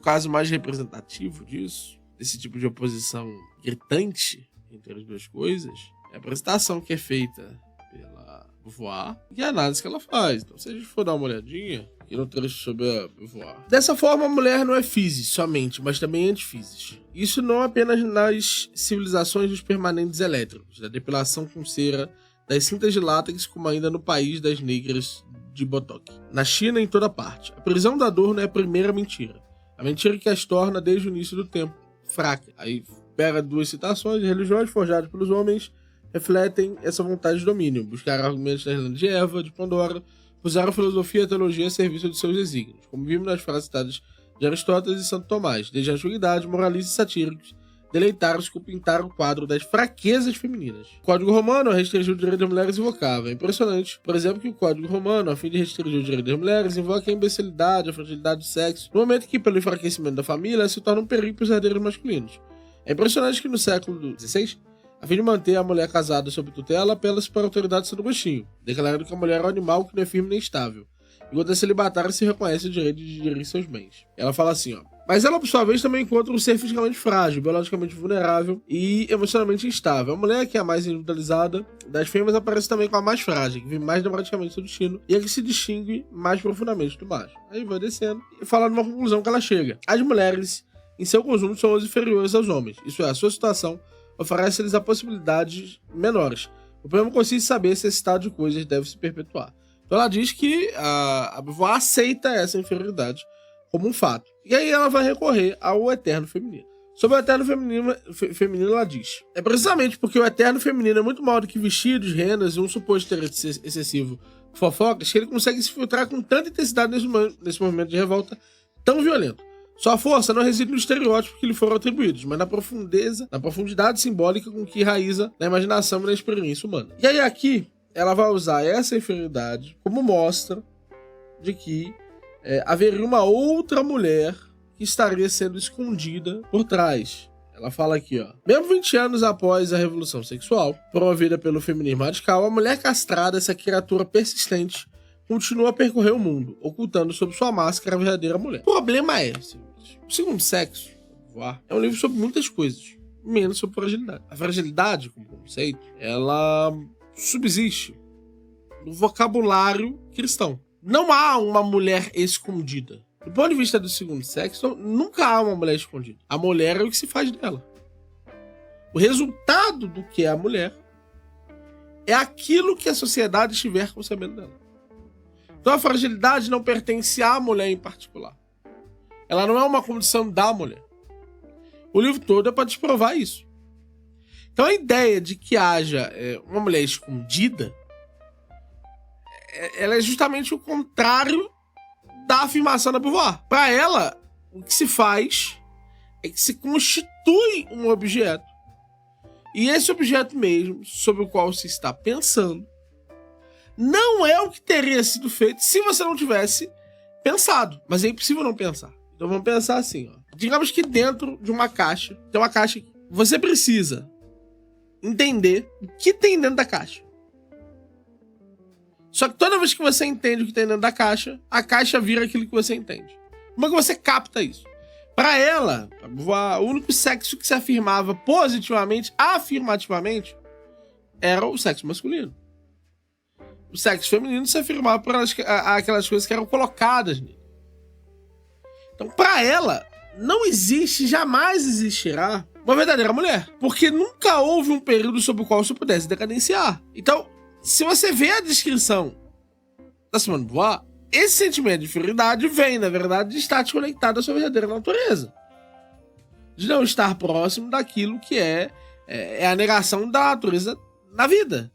caso mais representativo disso, desse tipo de oposição gritante entre as duas coisas, é a apresentação que é feita pela Beauvoir e a análise que ela faz. Então, se a gente for dar uma olhadinha aqui no trecho sobre a Beauvoir. Dessa forma, a mulher não é physis somente, mas também antiphysis. Isso não apenas nas civilizações dos permanentes elétricos, da depilação com cera, das cintas de látex, como ainda no país das negras de Botox. Na China, em toda parte. A prisão da dor não é a primeira mentira. A mentira que as torna desde o início do tempo fraca. Aí pega duas citações de religiões forjadas pelos homens, refletem essa vontade de domínio, buscar argumentos da Irlanda de Eva, de Pandora, usaram a filosofia e a teologia a serviço de seus desígnios, como vimos nas frases citadas de Aristóteles e Santo Tomás, desde a antiguidade, moralistas e satíricos, deleitaram-se com pintar o quadro das fraquezas femininas. O Código Romano restringiu o direito das mulheres e invocava. É impressionante, por exemplo, que o Código Romano, a fim de restringir o direito das mulheres, invoca a imbecilidade, a fragilidade do sexo, no momento que, pelo enfraquecimento da família, se torna um perigo para os herdeiros masculinos. É impressionante que no século XVI, a fim de manter a mulher casada sob tutela, apela-se para a autoridade de Santo Agostinho, declarando que a mulher é um animal que não é firme nem estável, enquanto a celibatária se reconhece o direito de gerir seus bens. Ela fala assim, ó. Mas ela, por sua vez, também encontra um ser fisicamente frágil, biologicamente vulnerável e emocionalmente instável. A mulher, que é a mais individualizada das fêmeas, aparece também com a mais frágil, que vive mais dramaticamente seu destino e a que se distingue mais profundamente do macho. Aí vai descendo e fala numa conclusão que ela chega. As mulheres, em seu conjunto, são as inferiores aos homens. Isso é, a sua situação oferece-lhes a possibilidades menores. O problema consiste em saber se esse estado de coisas deve se perpetuar. Então ela diz que a Beauvoir aceita essa inferioridade como um fato. E aí ela vai recorrer ao eterno feminino. Sobre o eterno feminino, ela diz: é precisamente porque o eterno feminino é muito maior do que vestidos, rendas e um suposto interesse excessivo fofocas que ele consegue se filtrar com tanta intensidade nesse movimento de revolta tão violento. Sua força não reside no estereótipo que lhe foram atribuídos, mas na profundidade simbólica com que raiza na imaginação e na experiência humana. E aí aqui, ela vai usar essa inferioridade como mostra de que haveria uma outra mulher que estaria sendo escondida por trás. Ela fala aqui, ó. Mesmo 20 anos após a revolução sexual, promovida pelo feminismo radical, a mulher castrada, essa criatura persistente, continua a percorrer o mundo, ocultando sob sua máscara a verdadeira mulher. O problema é, o Segundo Sexo é um livro sobre muitas coisas, menos sobre fragilidade. A fragilidade, como conceito, ela subsiste no vocabulário cristão. Não há uma mulher escondida. Do ponto de vista do Segundo Sexo, nunca há uma mulher escondida. A mulher é o que se faz dela. O resultado do que é a mulher é aquilo que a sociedade estiver concebendo dela. Então a fragilidade não pertence à mulher em particular. Ela não é uma condição da mulher. O livro todo é para desprovar isso. Então a ideia de que haja uma mulher escondida, ela é justamente o contrário da afirmação da Beauvoir. Para ela, o que se faz é que se constitui um objeto. E esse objeto mesmo, sobre o qual se está pensando, não é o que teria sido feito se você não tivesse pensado. Mas é impossível não pensar. Então vamos pensar assim, ó. Digamos que dentro de uma caixa, tem uma caixa aqui. Você precisa entender o que tem dentro da caixa. Só que toda vez que você entende o que tem dentro da caixa, a caixa vira aquilo que você entende. Como é que você capta isso? Para ela, o único sexo que se afirmava positivamente, afirmativamente, era o sexo masculino. O sexo feminino se afirmava por aquelas coisas que eram colocadas nele. Então, para ela, não existe, jamais existirá uma verdadeira mulher. Porque nunca houve um período sobre o qual isso pudesse decadenciar. Então, se você vê a descrição da Simone de Beauvoir, esse sentimento de inferioridade vem, na verdade, de estar desconectado da sua verdadeira natureza. De não estar próximo daquilo que é a negação da natureza na vida.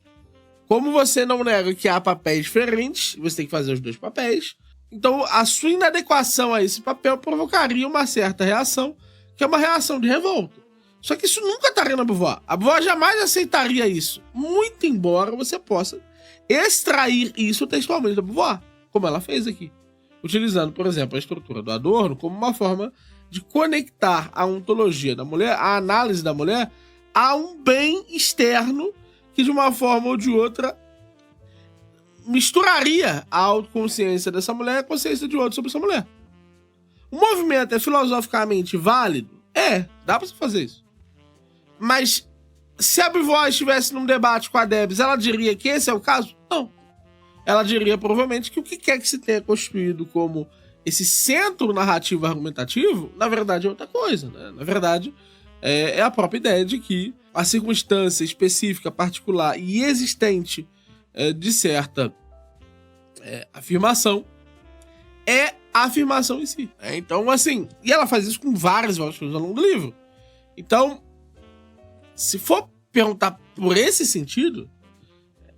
Como você não nega que há papéis diferentes, você tem que fazer os dois papéis, então a sua inadequação a esse papel provocaria uma certa reação, que é uma reação de revolta. Só que isso nunca estaria na Beauvoir. A Beauvoir jamais aceitaria isso. Muito embora você possa extrair isso textualmente da Beauvoir, como ela fez aqui. Utilizando, por exemplo, a estrutura do Adorno como uma forma de conectar a ontologia da mulher, a análise da mulher, a um bem externo que de uma forma ou de outra misturaria a autoconsciência dessa mulher e a consciência de outro sobre essa mulher. O movimento é filosoficamente válido? Dá pra você fazer isso. Mas se a Beauvoir estivesse num debate com a Debs, ela diria que esse é o caso? Não. Ela diria provavelmente que o que quer que se tenha constituído como esse centro narrativo argumentativo, na verdade é outra coisa, né? Na verdade, é a própria ideia de que a circunstância específica, particular e existente de certa afirmação é a afirmação em si. Então, assim, e ela faz isso com várias coisas ao longo do livro. Então, se for perguntar por esse sentido,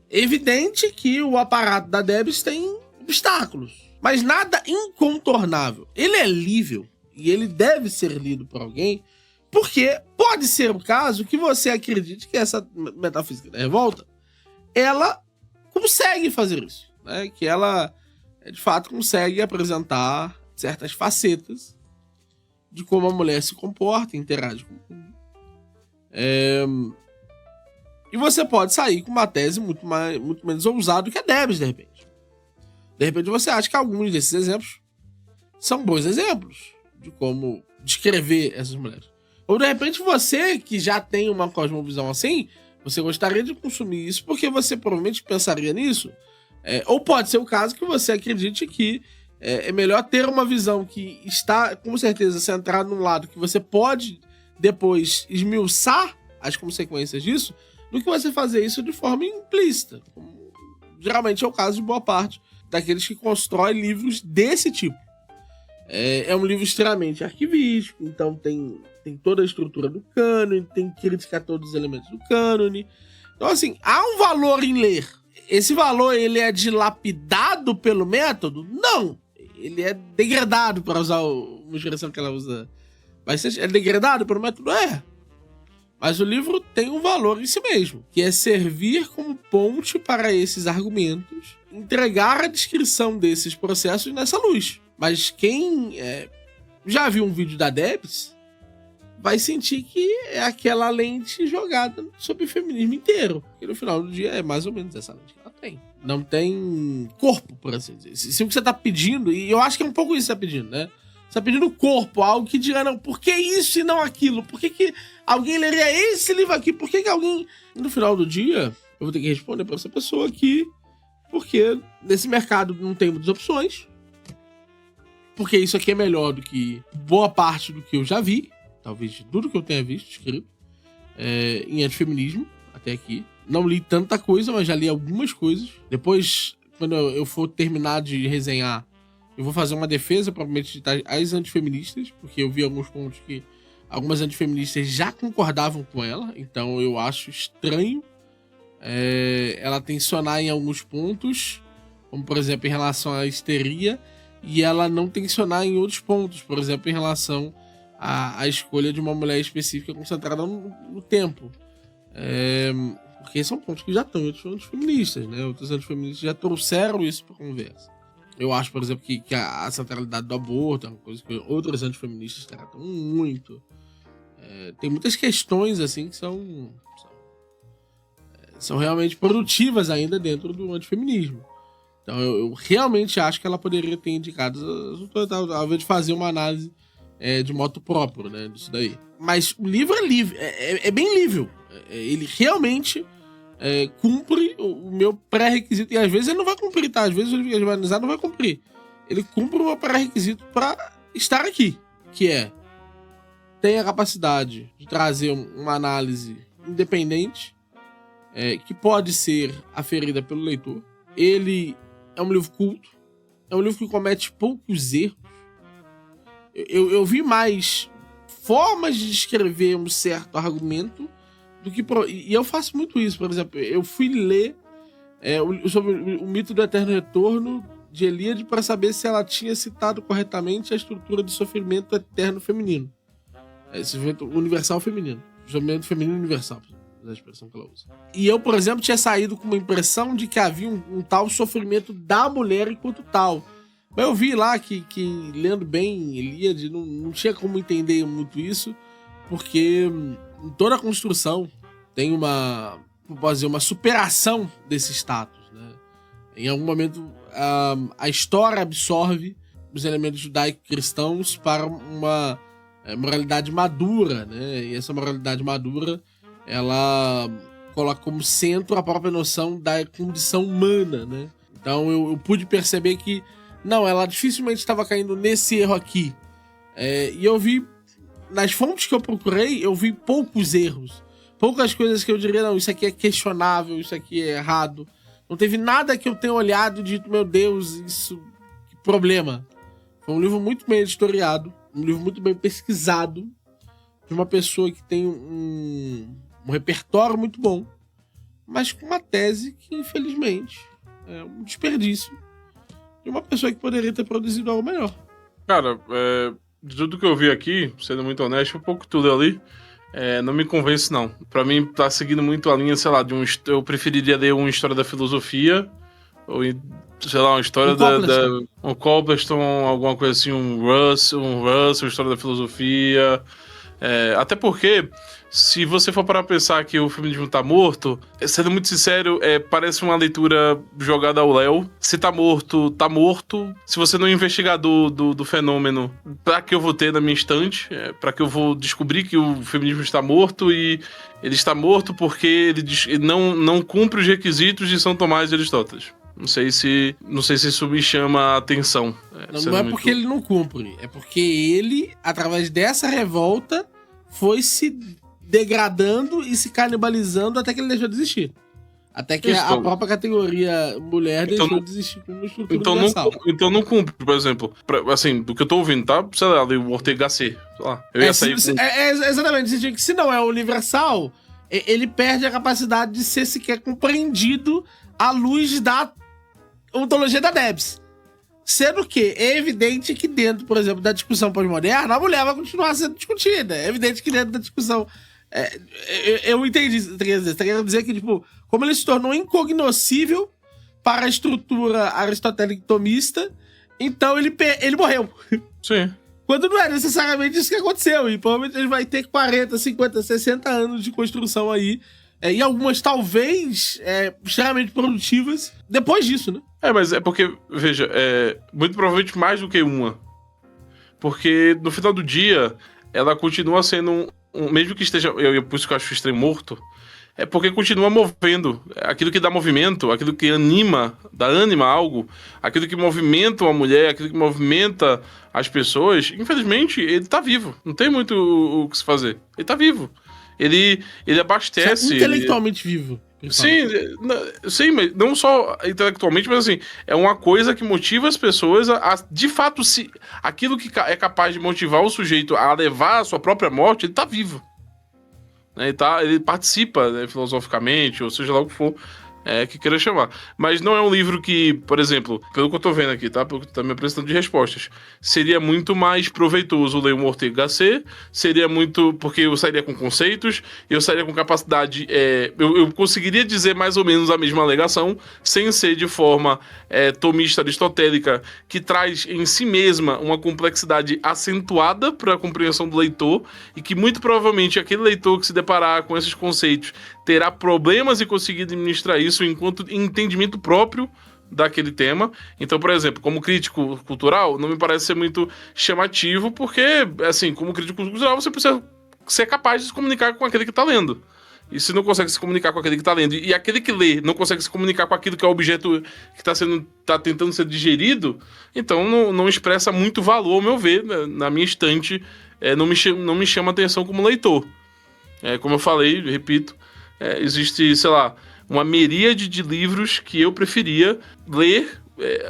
é evidente que o aparato da Debs tem obstáculos, mas nada incontornável. Ele é lível e ele deve ser lido por alguém, porque pode ser o caso que você acredite que essa metafísica da revolta, ela consegue fazer isso, né? Que ela, de fato, consegue apresentar certas facetas de como a mulher se comporta, interage com o mundo. E você pode sair com uma tese muito menos ousada que a Debs, de repente. De repente você acha que alguns desses exemplos são bons exemplos de como descrever essas mulheres. Ou de repente você, que já tem uma cosmovisão assim, você gostaria de consumir isso porque você provavelmente pensaria nisso. Ou pode ser o caso que você acredite que é melhor ter uma visão que está, com certeza, centrada num lado que você pode depois esmiuçar as consequências disso, do que você fazer isso de forma implícita, como geralmente é o caso de boa parte daqueles que constroem livros desse tipo. É um livro extremamente arquivístico, então tem toda a estrutura do cânone, tem crítica a todos os elementos do cânone. Então, assim, há um valor em ler. Esse valor, ele é dilapidado pelo método? Não. Ele é degradado, para usar uma expressão que ela usa. Mas é degradado pelo método? É. Mas o livro tem um valor em si mesmo, que é servir como ponte para esses argumentos, entregar a descrição desses processos nessa luz. Mas quem já viu um vídeo da Debs vai sentir que é aquela lente jogada sobre o feminismo inteiro. E no final do dia é mais ou menos essa lente que ela tem. Não tem corpo, por assim dizer. Se o que você tá pedindo, e eu acho que é um pouco isso que você tá pedindo, né? Você tá pedindo corpo, algo que diga, não, por que isso e não aquilo? Por que alguém leria esse livro aqui? Por que alguém... No final do dia, eu vou ter que responder pra essa pessoa aqui, porque nesse mercado não tem muitas opções, porque isso aqui é melhor do que boa parte do que eu já vi, talvez de tudo que eu tenha visto escrito, em antifeminismo, até aqui. Não li tanta coisa, mas já li algumas coisas. Depois, quando eu for terminar de resenhar, eu vou fazer uma defesa, provavelmente, às antifeministas, porque eu vi alguns pontos que algumas antifeministas já concordavam com ela, então eu acho estranho ela tensionar em alguns pontos, como, por exemplo, em relação à histeria, e ela não tensionar em outros pontos, por exemplo, em relação à escolha de uma mulher específica concentrada no tempo. Porque são pontos que já estão em outros antifeministas, né? Outros antifeministas já trouxeram isso para conversa. Eu acho, por exemplo, que a centralidade do aborto é uma coisa que outros antifeministas tratam muito. Tem muitas questões, assim, que são realmente produtivas ainda dentro do antifeminismo. Então, eu realmente acho que ela poderia ter indicado, ao invés de fazer uma análise de moto próprio, né, disso daí. Mas o livro é livre, é bem livre. Ele realmente cumpre o meu pré-requisito. E às vezes ele não vai cumprir, tá? Às vezes o livro que a gente vai analisar não vai cumprir. Ele cumpre o meu pré-requisito para estar aqui, que tem a capacidade de trazer uma análise independente, que pode ser aferida pelo leitor. Ele é um livro culto, é um livro que comete poucos erros. Eu vi mais formas de descrever um certo argumento do que... E eu faço muito isso, por exemplo. Eu fui ler sobre o mito do eterno retorno de Eliade para saber se ela tinha citado corretamente a estrutura de sofrimento eterno feminino. Sofrimento universal feminino. Sofrimento feminino universal, a expressão que ela usa. E eu, por exemplo, tinha saído com uma impressão de que havia um tal sofrimento da mulher enquanto tal. Mas eu vi lá que lendo bem Eliade, não tinha como entender muito isso, porque em toda a construção tem uma superação desse status, né? Em algum momento, a história absorve os elementos judaico-cristãos para uma moralidade madura, né? E essa moralidade madura, ela coloca como centro a própria noção da condição humana, né? Então eu pude perceber que não, ela dificilmente estava caindo nesse erro aqui. E eu vi, nas fontes que eu procurei, eu vi poucos erros. Poucas coisas que eu diria, não, isso aqui é questionável, isso aqui é errado. Não teve nada que eu tenha olhado e dito, meu Deus, isso, que problema. Foi um livro muito bem editoriado, um livro muito bem pesquisado, de uma pessoa que tem um repertório muito bom, mas com uma tese que, infelizmente, é um desperdício de uma pessoa que poderia ter produzido algo melhor.
Cara, de tudo que eu vi aqui, sendo muito honesto, um pouco tudo ali, não me convence, não. Pra mim, tá seguindo muito a linha, sei lá, eu preferiria ler uma história da filosofia, ou, sei lá, uma história um Copleston, alguma coisa assim, um Russell, história da filosofia. Até porque, se você for para pensar que o feminismo tá morto, sendo muito sincero, parece uma leitura jogada ao léu. Se tá morto, tá morto. Se você não é investigador do fenômeno, pra que eu vou ter na minha estante? Pra que eu vou descobrir que o feminismo está morto, e ele está morto porque ele não cumpre os requisitos de São Tomás e Aristóteles. Não sei se isso me chama a atenção.
Não é porque ele não cumpre, é porque ele, através dessa revolta, foi se degradando e se canibalizando até que ele deixou de existir. Até que a própria categoria mulher deixou de existir como estrutura universal.
Então não cumpre, por exemplo, assim, do que eu tô ouvindo, tá? Sei lá, o Ortega C, sei lá. Eu ia sair com...
Exatamente, se não é universal, ele perde a capacidade de ser sequer compreendido à luz da ontologia da Debs. Sendo que é evidente que dentro, por exemplo, da discussão pós-moderna, a mulher vai continuar sendo discutida. É evidente que dentro da discussão... eu entendi isso, você tá querendo dizer que, tipo, como ele se tornou incognoscível para a estrutura aristotélica tomista, então ele morreu.
Sim.
Quando não é necessariamente isso que aconteceu. E provavelmente ele vai ter 40, 50, 60 anos de construção aí. E algumas, talvez, extremamente produtivas depois disso, né?
Mas é porque, veja, muito provavelmente mais do que uma. Porque no final do dia, ela continua sendo mesmo que esteja, por isso que eu acho o extremo morto, é porque continua movendo. Aquilo que dá movimento, aquilo que dá ânima a algo, aquilo que movimenta uma mulher, aquilo que movimenta as pessoas, infelizmente, ele tá vivo. Não tem muito o que se fazer. Ele tá vivo. Ele abastece...
intelectualmente vivo.
Sim, mas não só intelectualmente, mas assim, é uma coisa que motiva as pessoas a de fato, aquilo que é capaz de motivar o sujeito a levar a sua própria morte, ele tá vivo. Ele participa, né, filosoficamente, ou seja lá o que for que queira chamar. Mas não é um livro que, por exemplo, pelo que eu tô vendo aqui, tá? Porque tá me apresentando de respostas, seria muito mais proveitoso ler um Ortega Gasset, seria muito... porque eu sairia com conceitos, eu sairia com capacidade... eu conseguiria dizer mais ou menos a mesma alegação, sem ser de forma tomista aristotélica, que traz em si mesma uma complexidade acentuada para a compreensão do leitor, e que muito provavelmente aquele leitor que se deparar com esses conceitos terá problemas em conseguir administrar isso enquanto entendimento próprio daquele tema. Então, por exemplo, como crítico cultural, não me parece ser muito chamativo, porque, assim, como crítico cultural, você precisa ser capaz de se comunicar com aquele que está lendo. E se não consegue se comunicar com aquele que está lendo, e aquele que lê não consegue se comunicar com aquilo que é o objeto que está tentando ser digerido, então não expressa muito valor, ao meu ver, na minha estante, não me chama atenção como leitor. Como eu falei, repito, existe, sei lá, uma miríade de livros que eu preferia ler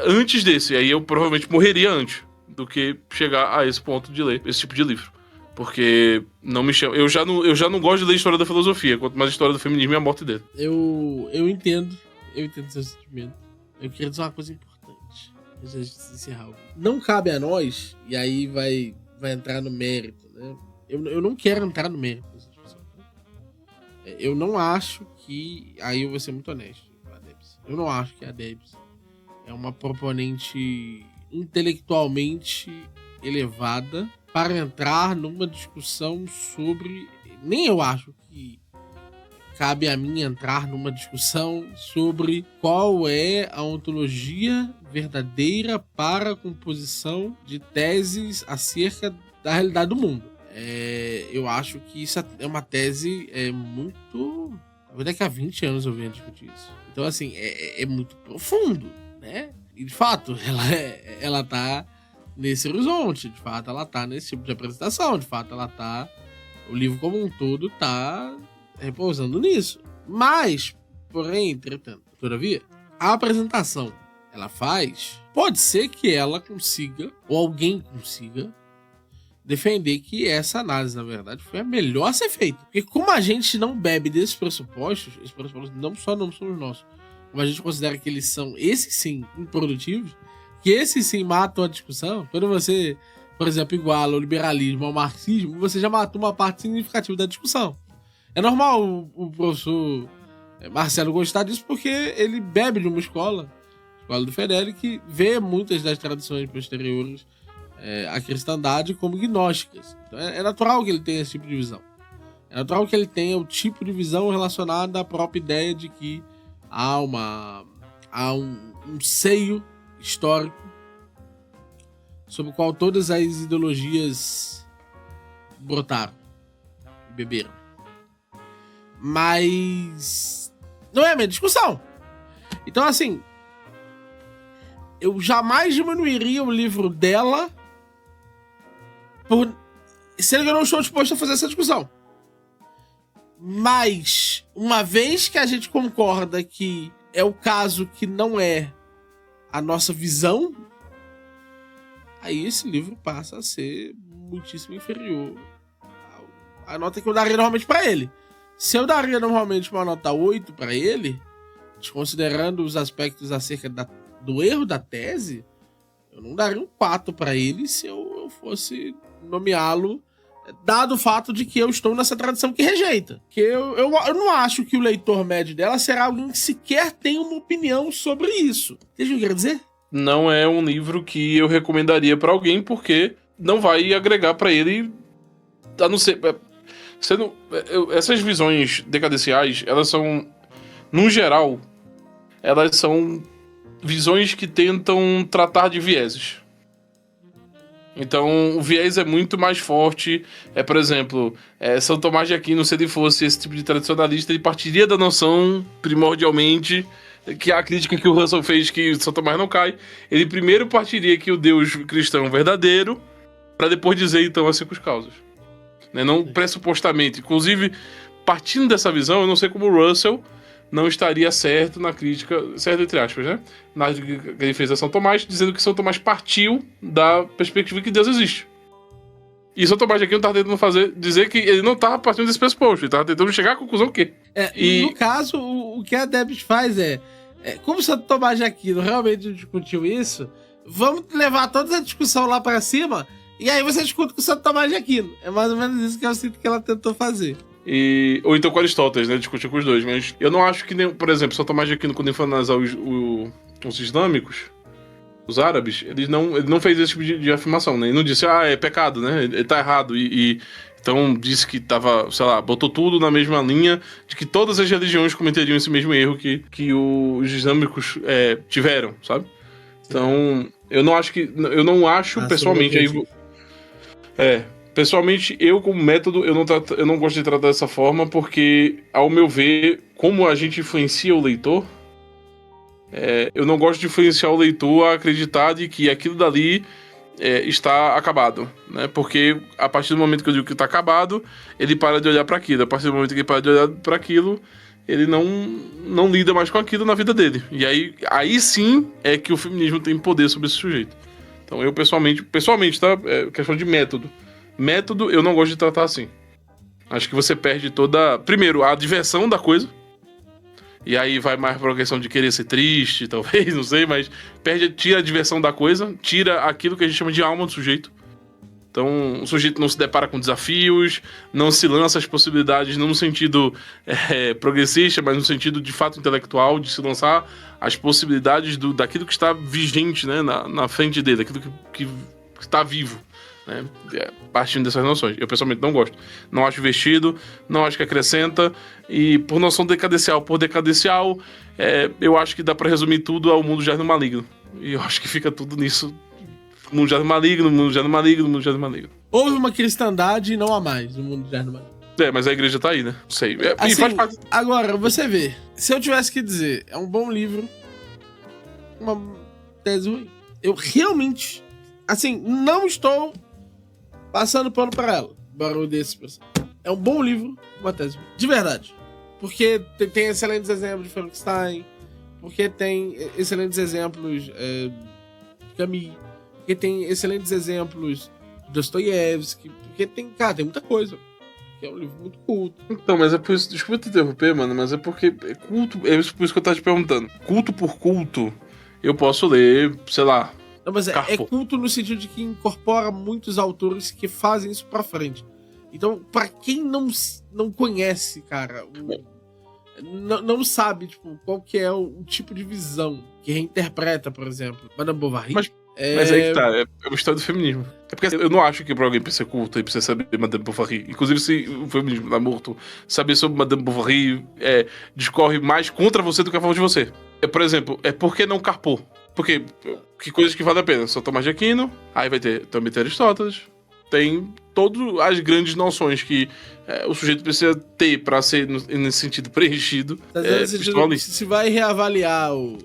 antes desse. E aí eu provavelmente morreria antes do que chegar a esse ponto de ler esse tipo de livro. Porque não me chama... Eu já não gosto de ler história da filosofia, quanto mais história do feminismo e a morte dele.
Eu entendo seu sentimento. Eu queria dizer uma coisa importante antes de encerrar. Não cabe a nós, e aí vai entrar no mérito, né? Eu não quero entrar no mérito dessa discussão. Eu não acho que... Aí eu vou ser muito honesto com a Debs. Eu não acho que a Debs é uma proponente intelectualmente elevada para entrar numa discussão sobre... Nem eu acho que cabe a mim entrar numa discussão sobre qual é a ontologia verdadeira para a composição de teses acerca da realidade do mundo. Eu acho que isso é uma tese muito... Daqui a 20 anos eu venho discutir isso. Então, assim, é muito profundo, né? E, de fato, ela tá nesse horizonte. De fato, ela tá nesse tipo de apresentação. De fato, ela tá... O livro como um todo tá repousando nisso. Mas, porém, entretanto, todavia, a apresentação ela faz... Pode ser que ela consiga, ou alguém consiga, defender que essa análise, na verdade, foi a melhor a ser feita. Porque como a gente não bebe desses pressupostos, esses pressupostos não somos nossos, como a gente considera que eles são, esses sim, improdutivos, que esses sim matam a discussão, quando você, por exemplo, iguala o liberalismo ao marxismo, você já matou uma parte significativa da discussão. É normal o professor Marcelo gostar disso porque ele bebe de uma escola do Fedeli, que vê muitas das tradições posteriores a cristandade como gnósticas. Então é natural que ele tenha esse tipo de visão. É natural que ele tenha o tipo de visão relacionada à própria ideia de que há um seio histórico sobre o qual todas as ideologias brotaram e beberam. Mas não é a minha discussão. Então, assim, eu jamais diminuiria o livro dela sendo que eu não estou disposto a fazer essa discussão. Mas uma vez que a gente concorda que é o caso que não é a nossa visão, aí esse livro passa a ser muitíssimo inferior à nota que eu daria normalmente pra ele. Se eu daria normalmente uma nota 8 pra ele, desconsiderando os aspectos acerca do erro da tese, eu não daria um 4 pra ele se eu fosse nomeá-lo, dado o fato de que eu estou nessa tradição que rejeita. Que eu não acho que o leitor médio dela será alguém que sequer tem uma opinião sobre isso. Entende o que eu quero dizer?
Não é um livro que eu recomendaria pra alguém, porque não vai agregar pra ele, a não ser... essas visões decadenciais, elas são, no geral, elas são visões que tentam tratar de vieses. Então, o viés é muito mais forte. Por exemplo, São Tomás de Aquino, se ele fosse esse tipo de tradicionalista, ele partiria da noção, primordialmente, que a crítica que o Russell fez, que São Tomás não cai. Ele primeiro partiria que o Deus cristão é verdadeiro, para depois dizer, então, as 5 causas. Não pressupostamente. Inclusive, partindo dessa visão, eu não sei como o Russell não estaria certo na crítica, certo entre aspas, né? Na crítica que ele fez a São Tomás, dizendo que São Tomás partiu da perspectiva que Deus existe. E São Tomás de Aquino estava tentando dizer que ele não estava partindo desse pressuposto, ele estava tentando chegar à conclusão que...
No caso, o que a Debs faz como São Tomás de Aquino realmente discutiu isso, vamos levar toda a discussão lá para cima, e aí você discute com o Santo Tomás de Aquino. É mais ou menos isso que eu sinto que ela tentou fazer.
Ou então com Aristóteles, né? Discutir com os dois. Mas eu não acho que, por exemplo, São Tomás de Aquino, quando ele foi analisar os islâmicos, os árabes, ele não fez esse tipo de afirmação, né? Ele não disse, é pecado, né? Ele tá errado. Então disse que tava, sei lá, botou tudo na mesma linha de que todas as religiões cometeriam esse mesmo erro que os islâmicos tiveram, sabe? Então, eu não acho pessoalmente... Pessoalmente, eu como método, eu não gosto de tratar dessa forma, porque, ao meu ver, como a gente influencia o leitor, eu não gosto de influenciar o leitor a acreditar de que aquilo dali está acabado, né? Porque a partir do momento que eu digo que está acabado, ele para de olhar para aquilo. A partir do momento que ele para de olhar para aquilo, ele não lida mais com aquilo na vida dele. E aí sim é que o feminismo tem poder sobre esse sujeito. Então eu pessoalmente, tá? Questão de método. Método, eu não gosto de tratar assim. Acho que você perde primeiro, a diversão da coisa. E aí vai mais pra questão de querer ser triste, talvez, não sei, mas tira a diversão da coisa, tira aquilo que a gente chama de alma do sujeito. Então, o sujeito não se depara com desafios, não se lança as possibilidades, não no sentido progressista, mas no sentido de fato intelectual, de se lançar as possibilidades daquilo que está vigente, né, na frente dele, daquilo que está vivo. Né, partindo dessas noções. Eu pessoalmente não gosto. Não acho vestido, não acho que acrescenta, e por noção decadencial, eu acho que dá pra resumir tudo ao mundo jardim maligno. E eu acho que fica tudo nisso. Mundo jardim maligno, mundo jardim maligno, mundo jardim maligno.
Houve uma cristandade e não há mais no mundo jardim maligno.
Mas a igreja tá aí, né? Não sei.
Assim,
e faz parte...
Agora, você vê, se eu tivesse que dizer, é um bom livro, uma tese ruim. Eu realmente, assim, não estou passando pano pra ela, barulho desse pessoal. É um bom livro, uma tese. De verdade. Porque tem excelentes exemplos de Frankenstein, porque tem excelentes exemplos de Camus, porque tem excelentes exemplos de Dostoiévski, porque tem muita coisa. É um livro muito culto.
Então, mas é por isso, desculpa te interromper, mano, mas é porque culto, por isso que eu tava te perguntando. Culto por culto, eu posso ler, sei lá,
não, mas é culto no sentido de que incorpora muitos autores que fazem isso pra frente. Então, pra quem não conhece, cara, não sabe, tipo, qual que é o tipo de visão que reinterpreta, por exemplo, Madame Bovary.
Mas aí que tá, é uma história do feminismo. É porque eu não acho que pra alguém precisa ser culto e precisa saber Madame Bovary. Inclusive, se o feminismo tá morto, saber sobre Madame Bovary discorre mais contra você do que a favor de você. Por exemplo, por que não Carpo? Porque que coisas que valem a pena? São Tomás de Aquino, aí vai ter também Aristóteles, tem todas as grandes noções que o sujeito precisa ter pra ser, nesse sentido, preenchido.
Se vai reavaliar o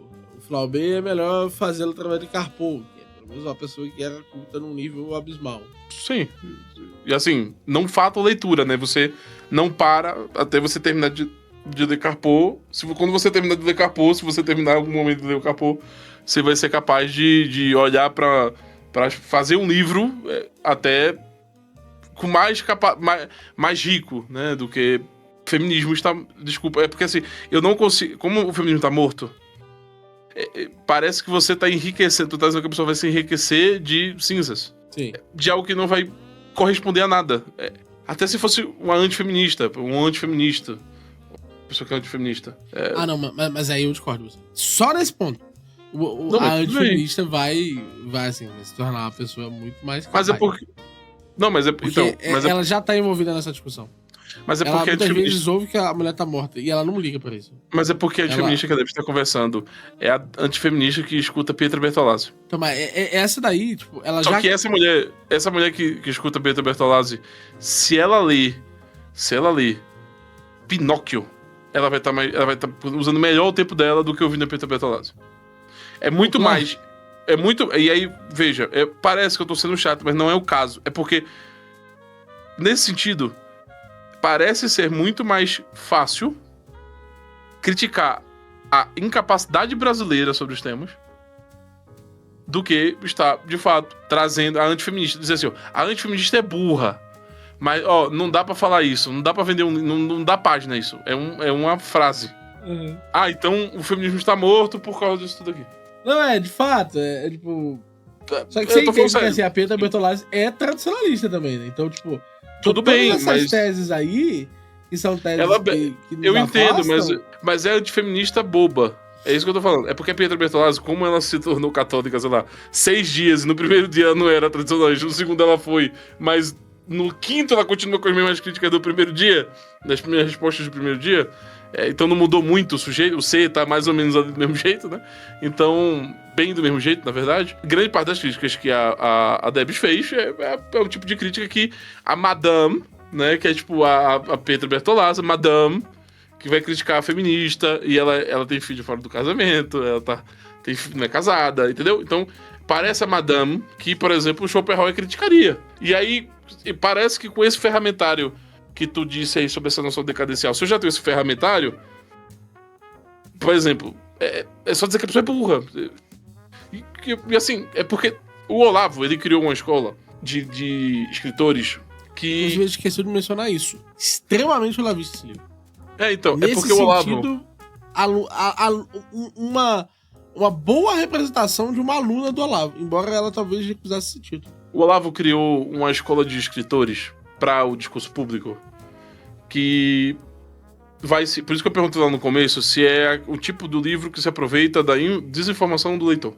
Flaubert, é melhor fazê-lo através de Carpo, que é pelo menos uma pessoa que era culta num nível abismal.
Sim. E assim, não falta leitura, né? Você não para até você terminar de de ler Carpo. Quando você terminar de ler Carpo, se você terminar algum momento de ler o Carpo, você vai ser capaz de olhar pra fazer um livro até com mais rico, né, do que feminismo está... Desculpa, é porque assim, eu não consigo... Como o feminismo tá morto, parece que você tá enriquecendo, tu tá dizendo que a pessoa vai se enriquecer de cinzas.
Sim.
De algo que não vai corresponder a nada. Até se fosse uma antifeminista, pessoa que é antifeminista.
Não, mas aí eu discordo. Só nesse ponto. A antifeminista vai se tornar uma pessoa muito mais capaz.
Mas é porque... Não, mas é...
Porque
então,
ela já tá envolvida nessa discussão.
Mas é
ela
porque
muitas vezes ouve que a mulher tá morta e ela não liga pra isso.
Mas é porque a antifeminista que a Debbie está conversando é a antifeminista que escuta Pietra Bertolazzi.
Então, mas essa daí, tipo, ela
Só
já...
que essa mulher que escuta Pietra Bertolazzi, se ela ler Pinóquio, ela vai estar usando melhor o tempo dela do que ouvindo a Pietra Bertolazzi. É muito mais... É muito... E aí, veja, parece que eu tô sendo chato, mas não é o caso. É porque, nesse sentido, parece ser muito mais fácil criticar a incapacidade brasileira sobre os temas do que está, de fato, trazendo a antifeminista. Dizer assim, a antifeminista é burra, mas, não dá pra falar isso, não dá pra vender, não dá página isso. É uma frase.
Uhum.
Então o feminismo está morto por causa disso tudo aqui.
Não, de fato, tipo... Só que você entende que assim, a Pietra Bertolazzi é tradicionalista também, né? Então, tipo...
Tudo bem,
essas teses aí, que são teses que nos
eu entendo,
afastam,
mas é antifeminista boba. É isso que eu tô falando. É porque a Pietra Bertolazzi, como ela se tornou católica, sei lá, 6 dias, e no primeiro dia ela não era tradicionalista, no segundo ela foi, mas no quinto ela continua com as mesmas críticas do primeiro dia, das primeiras respostas do primeiro dia. Então não mudou muito o sujeito, o C tá mais ou menos do mesmo jeito, né? Então, bem do mesmo jeito, na verdade. Grande parte das críticas que a Debs fez é o tipo de crítica que a Madame, né? Que é tipo a Pietra Bertolazzi, Madame, que vai criticar a feminista, e ela tem filho fora do casamento, não é casada, entendeu? Então, parece a Madame que, por exemplo, o Schopenhauer criticaria. E aí, parece que com esse ferramentário que tu disse aí sobre essa noção decadencial, se eu já tenho esse ferramentário, por exemplo, é só dizer que a pessoa é burra. E assim, é porque o Olavo, ele criou uma escola de escritores que...
Às vezes esqueceu de mencionar isso. Extremamente olavista esse livro.
Então,
nesse
é porque o Olavo...
sentido, uma boa representação de uma aluna do Olavo, embora ela talvez recusasse esse título.
O Olavo criou uma escola de escritores para o discurso público que vai se... Por isso que eu perguntei lá no começo se é o tipo do livro que se aproveita da desinformação do leitor.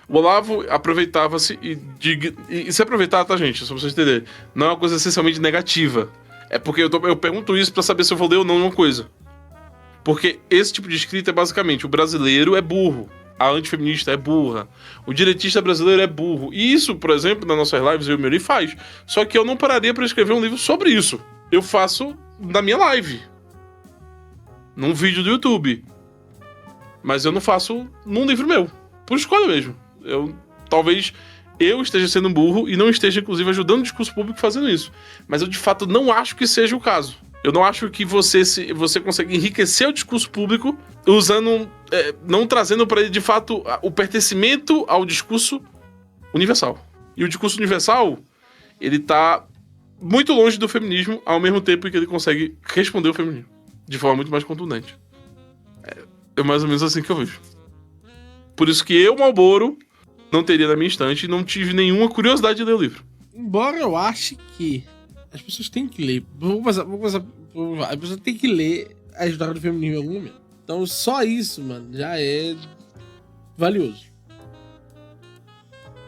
O Olavo aproveitava-se e se aproveitar, tá, gente? Só pra vocês entenderem. Não é uma coisa essencialmente negativa. É porque eu pergunto isso pra saber se eu vou ler ou não uma coisa. Porque esse tipo de escrita é basicamente: o brasileiro é burro, a antifeminista é burra, o direitista brasileiro é burro. E isso, por exemplo, nas nossas lives, eu e o Miri faz. Só que eu não pararia pra escrever um livro sobre isso. Eu faço na minha live, num vídeo do YouTube. Mas eu não faço num livro meu. Por escolha mesmo. Talvez eu esteja sendo burro e não esteja, inclusive, ajudando o discurso público fazendo isso. Mas eu, de fato, não acho que seja o caso. Eu não acho que você consegue enriquecer o discurso público usando... não trazendo para ele, de fato, o pertencimento ao discurso universal. E o discurso universal, ele tá muito longe do feminismo, ao mesmo tempo que ele consegue responder o feminismo de forma muito mais contundente. É mais ou menos assim que eu vejo. Por isso que eu, Malboro, não teria na minha estante e não tive nenhuma curiosidade de ler o livro.
Embora eu ache que as pessoas têm que ler. As pessoas têm que ler a história do feminismo em algum momento. Então só isso, mano, já é valioso.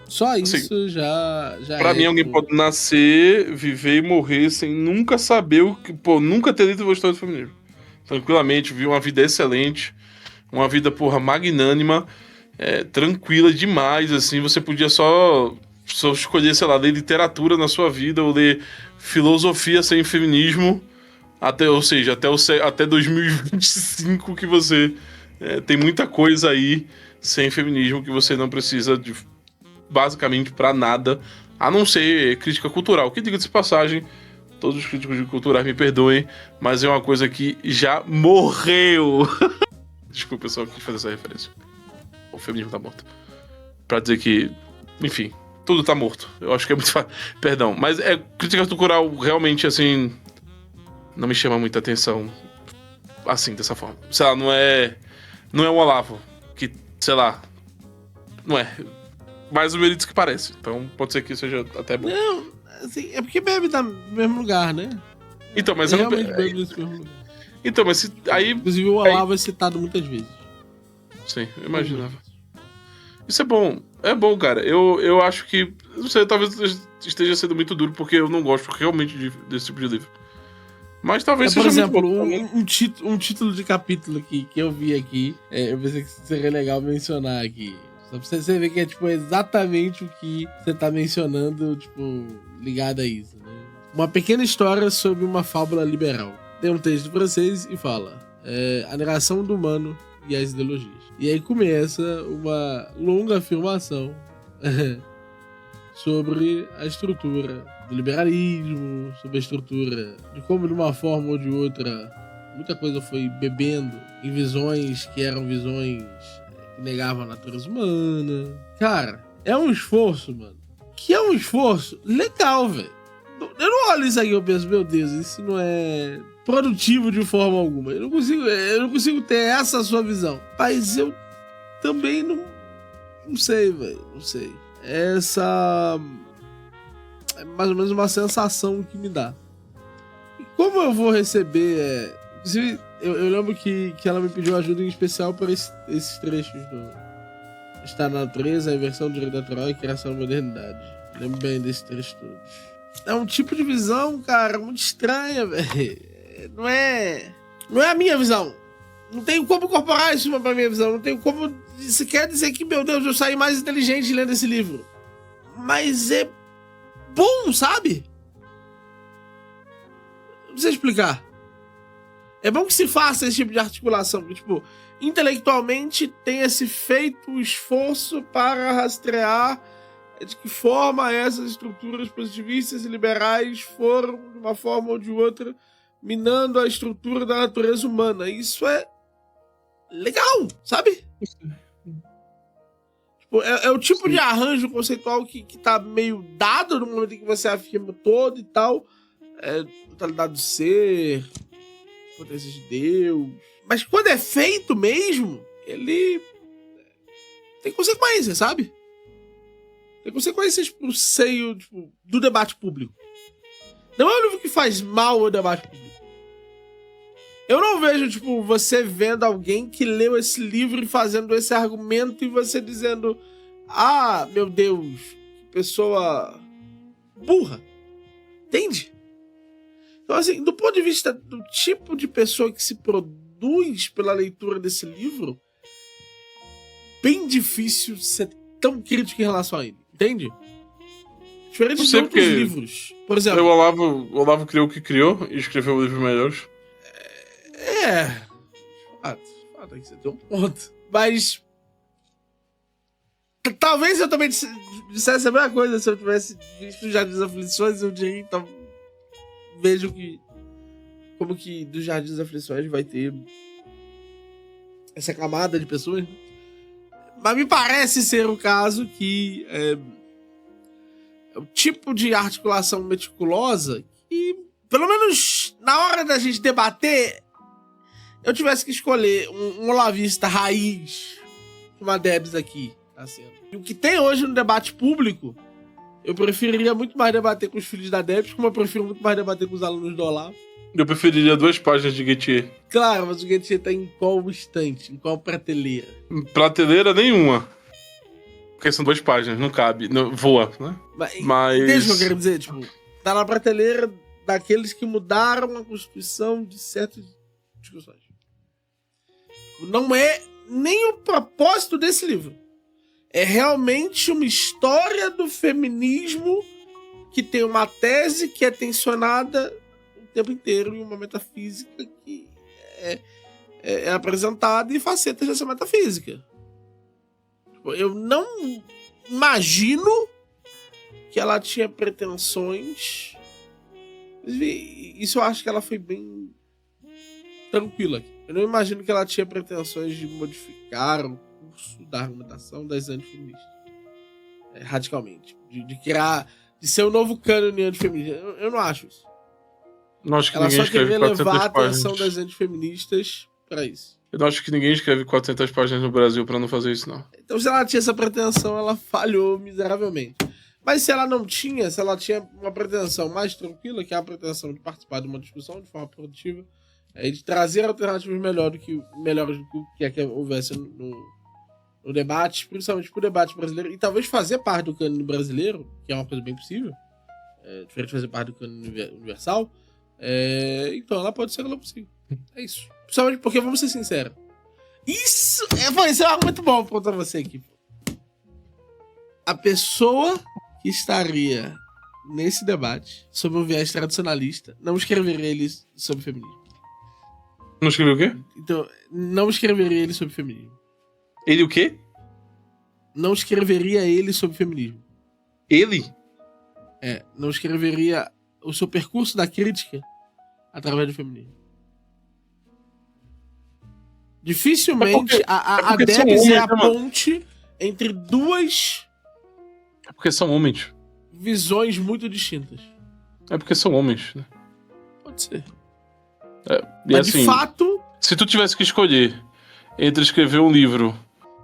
Só isso
assim,
já
pra mim, alguém pode nascer, viver e morrer sem nunca saber o que... nunca ter lido a história do feminismo. Tranquilamente, viver uma vida excelente, uma vida, magnânima, tranquila demais, assim. Você podia só escolher, sei lá, ler literatura na sua vida ou ler filosofia sem feminismo, até 2025, que você tem muita coisa aí sem feminismo que você não precisa de basicamente pra nada, a não ser crítica cultural, que, diga-se de passagem, Todos os críticos de culturais me perdoem, mas é uma coisa que já morreu. Desculpa, eu só quis fazer essa referência. O feminismo tá morto. Pra dizer que, enfim, tudo tá morto. Eu acho que é muito fácil. Perdão, mas crítica cultural realmente, assim, não me chama muita atenção. Assim, dessa forma. Sei lá, não é o Olavo, que, sei lá, não é mais ou menos que parece. Então pode ser que seja até bom.
Não, assim, é porque bebe no mesmo lugar, né?
Então, mas eu não...
Realmente bebe nesse mesmo lugar.
Então, mas aí...
Inclusive o Olavo é citado muitas vezes.
Sim, eu imaginava. Isso é bom. É bom, cara. Eu acho que... Não sei, talvez esteja sendo muito duro, porque eu não gosto realmente desse tipo de livro. Mas talvez seja
por exemplo,
muito bom.
um título de capítulo aqui, que eu vi aqui, eu pensei que seria legal mencionar aqui. Só pra você ver que é tipo, exatamente o que você tá mencionando, tipo, ligado a isso, né? Uma pequena história sobre uma fábula liberal. Tem um texto francês e fala a negação do humano e as ideologias. E aí começa uma longa afirmação sobre a estrutura do liberalismo, sobre a estrutura de como, de uma forma ou de outra, muita coisa foi bebendo em visões que eram visões que negavam a natureza humana. Cara, é um esforço, mano, que é um esforço legal, velho. Eu não olho isso aqui e eu penso, meu Deus, isso não é produtivo de forma alguma. Eu não consigo ter essa sua visão. Mas eu também não sei, velho. Não sei. Essa é mais ou menos uma sensação que me dá. E como eu vou receber... Inclusive, eu lembro que ela me pediu ajuda em especial para esses trechos do Estar na Natureza, a inversão do direito natural e criação da modernidade. Lembro bem desses trechos todos. É um tipo de visão, cara, muito estranha, velho. Não é a minha visão. Não tenho como incorporar isso pra minha visão. Não tenho como sequer dizer que, meu Deus, eu saí mais inteligente lendo esse livro. Mas é bom, sabe? Não sei explicar. É bom que se faça esse tipo de articulação. Porque, tipo, intelectualmente tenha se feito o esforço para rastrear de que forma essas estruturas positivistas e liberais foram, de uma forma ou de outra, minando a estrutura da natureza humana. Isso é legal, sabe? Tipo, é o tipo de arranjo conceitual que tá meio dado no momento em que você afirma todo e tal. Totalidade do ser, potência de Deus. Mas quando é feito mesmo, ele tem consequências, sabe? Tem consequências pro seio, tipo, do debate público. Não é um livro que faz mal ao debate público. Eu não vejo, tipo, você vendo alguém que leu esse livro e fazendo esse argumento e você dizendo: ah, meu Deus, que pessoa burra. Entende? Então, assim, do ponto de vista do tipo de pessoa que se produz pela leitura desse livro, bem difícil ser tão crítico em relação a ele. Entende? Diferente de outros livros. Por exemplo...
O Olavo criou o que criou e escreveu livros melhores.
Fato é que você tem um ponto. Mas... talvez eu também dissesse a mesma coisa se eu tivesse visto Jardim das Aflições. Eu diria, então... vejo que... como que do Jardim das Aflições vai ter... essa camada de pessoas. Mas me parece ser o caso que... é o tipo de articulação meticulosa que, pelo menos na hora da gente debater, eu tivesse que escolher um olavista raiz, uma Debs aqui, tá sendo. E o que tem hoje no debate público, eu preferiria muito mais debater com os filhos da Debs, como eu prefiro muito mais debater com os alunos do Olavo.
Eu preferiria 2 páginas de Gettier.
Claro, mas o Gettier tá em qual estante, em qual prateleira?
Prateleira nenhuma. Porque são 2 páginas, não cabe, não, voa, né? Mas...
entende o que eu quero dizer? Tipo, tá na prateleira daqueles que mudaram a Constituição de certas discussões. Não é nem o propósito desse livro. É realmente uma história do feminismo que tem uma tese que é tensionada o tempo inteiro em uma metafísica que é apresentada e facetas dessa metafísica. Eu não imagino que ela tinha pretensões Isso eu acho que ela foi bem tranquila aqui. Eu não imagino que ela tinha pretensões de modificar o curso da argumentação das antifeministas. Radicalmente. De criar... De ser o novo cânone antifeminista. Eu não acho isso.
Não acho que
ela
ninguém
só
escreve
queria
400
levar a atenção
páginas.
das antifeministas pra isso.
Eu não acho que ninguém escreve 400 páginas no Brasil pra não fazer isso, não.
Então, se ela tinha essa pretensão, ela falhou miseravelmente. Mas se ela não tinha, se ela tinha uma pretensão mais tranquila, que é a pretensão de participar de uma discussão de forma produtiva, de trazer alternativas melhores do que o que houvesse no debate, principalmente pro debate brasileiro, e talvez fazer parte do cânone brasileiro, que é uma coisa bem possível, diferente de fazer parte do cânone universal, então ela pode ser que ela consiga. É isso. Principalmente porque, vamos ser sinceros, isso é um argumento bom pra contar você aqui. A pessoa que estaria nesse debate sobre um viés tradicionalista não escreveria ele sobre feminismo.
Não escreveu o quê?
Então, não escreveria ele sobre feminismo.
Ele o quê?
Não escreveria ele sobre feminismo.
Ele?
Não escreveria o seu percurso da crítica através do feminismo. Dificilmente a Debs é a ponte entre duas...
É porque são homens.
Visões muito distintas.
É porque são homens, né?
Pode ser.
E
mas
assim,
de fato...
Se tu tivesse que escolher entre escrever um livro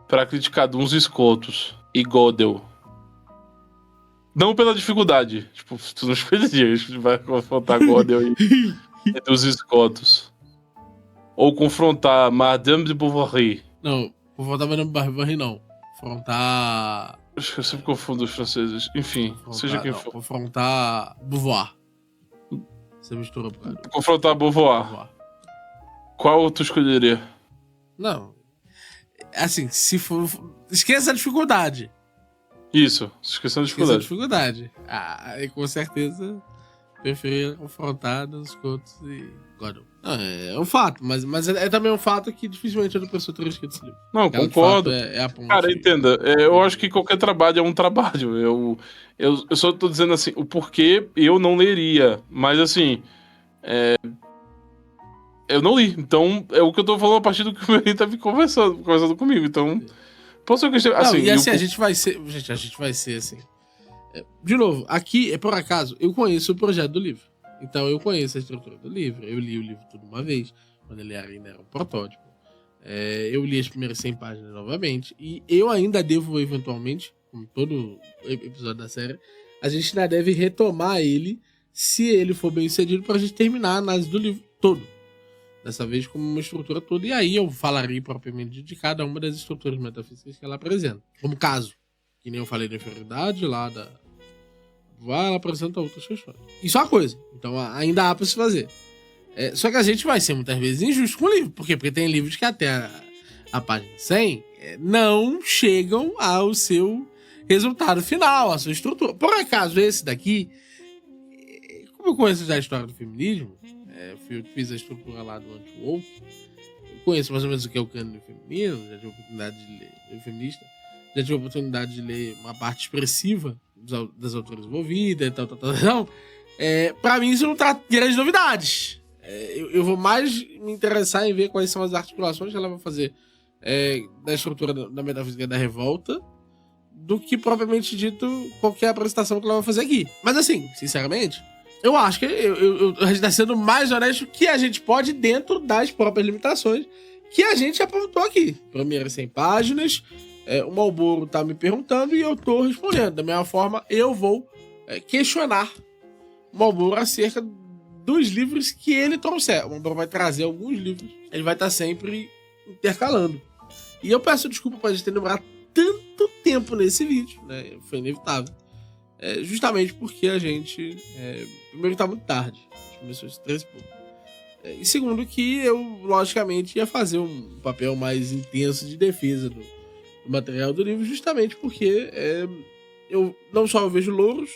pra criticar Duns Escotos e Gödel, não pela dificuldade, tipo, tu não escolheria, vai confrontar Gödel e Duns Escotos, ou confrontar Madame de Bovary.
Não, confrontar Madame de Bovary não. Confrontar...
Eu sempre confundo os franceses. Enfim, seja quem for.
Confrontar Beauvoir. Você misturou, cara.
Confrontar Beauvoir. Qual tu escolheria?
Não. Assim, se for... Esqueça a dificuldade.
Isso, esquecendo a dificuldade.
Dificuldade. E com certeza preferia confrontar Duns Escotos e Gödel. Não, é um fato, mas é também um fato que dificilmente outra pessoa teria escrito esse livro.
Não,
ela,
concordo.
É a ponte.
Cara, entenda, eu acho que qualquer trabalho é um trabalho. Eu só tô dizendo assim, o porquê eu não leria. Mas assim, eu não li. Então, é o que eu tô falando a partir do que o Merin tá me conversando comigo. Então, posso ser que assim,
e assim, a gente vai ser assim. De novo, aqui, por acaso, eu conheço o projeto do livro. Então eu conheço a estrutura do livro. Eu li o livro tudo uma vez, quando ele ainda era um protótipo. Eu li as primeiras 100 páginas novamente. E eu ainda devo, eventualmente, como todo episódio da série, a gente ainda deve retomar ele, se ele for bem sucedido, pra gente terminar a análise do livro todo. Dessa vez como uma estrutura toda. E aí eu falarei propriamente de cada uma das estruturas metafísicas que ela apresenta. Como caso, que nem eu falei da inferioridade lá da... ela apresenta outras questões. Isso é uma coisa. Então ainda há pra se fazer. Só que a gente vai ser muitas vezes injusto com o livro. Por quê? Porque tem livros que até a página 100 não chegam ao seu resultado final, à sua estrutura. Por acaso, esse daqui, como eu conheço já a história do feminismo, eu fiz a estrutura lá do Anti-Woke, eu conheço mais ou menos o que é o cânone feminino, já tive a oportunidade de ler feminista, já tive a oportunidade de ler uma parte expressiva das autoras envolvidas e tal. Pra mim isso não traz grandes novidades. Eu vou mais me interessar em ver quais são as articulações que ela vai fazer da estrutura da metafísica da revolta, do que propriamente dito qualquer apresentação que ela vai fazer aqui. Mas assim, sinceramente, eu acho que a gente tá sendo mais honesto que a gente pode dentro das próprias limitações que a gente apontou aqui. Primeiras 100 páginas, o Malboro tá me perguntando e eu tô respondendo. Da mesma forma, eu vou questionar o Malboro acerca dos livros que ele trouxer. O Malboro vai trazer alguns livros, ele vai estar sempre intercalando. E eu peço desculpa pra gente ter demorado tanto tempo nesse vídeo, né? Foi inevitável. Justamente porque a gente... primeiro, tá muito tarde. A gente começou às 13 e pouco. E segundo, que eu, logicamente, ia fazer um papel mais intenso de defesa do material do livro, justamente porque eu não só eu vejo louros,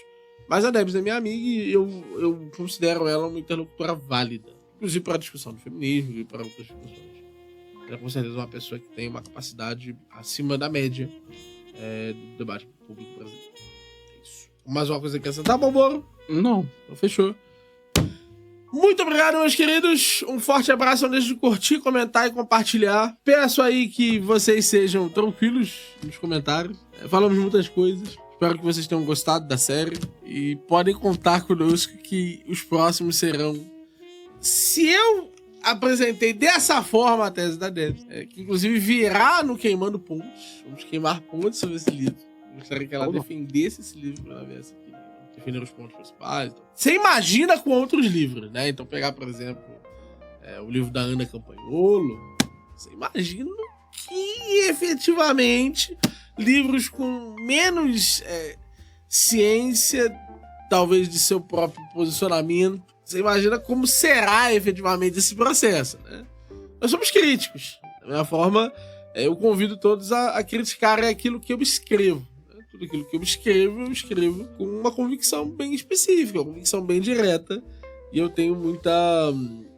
mas a Debs é minha amiga e eu considero ela uma interlocutora válida. Inclusive para a discussão do feminismo e para outras discussões. Ela é com certeza uma pessoa que tem uma capacidade acima da média do debate público brasileiro. É isso. Mais uma coisa que acrescentar, Malboro?
Não.
Então fechou. Muito obrigado, meus queridos. Um forte abraço. Não deixe de curtir, comentar e compartilhar. Peço aí que vocês sejam tranquilos nos comentários. Falamos muitas coisas. Espero que vocês tenham gostado da série. E podem contar conosco que os próximos serão... Se eu apresentei dessa forma a tese da Deb, que inclusive virá no Queimando Pontes. Vamos queimar pontes sobre esse livro. Gostaria que ela defendesse esse livro pra ver essa aqui. Defender os pontos principais. Então. Você imagina com outros livros, né? Então pegar, por exemplo, o livro da Ana Campanholo. Você imagina que efetivamente livros com menos ciência, talvez de seu próprio posicionamento, você imagina como será efetivamente esse processo, né? Nós somos críticos. Da mesma forma, eu convido todos a criticarem aquilo que eu escrevo. Tudo aquilo que eu escrevo com uma convicção bem específica, uma convicção bem direta. E eu tenho muita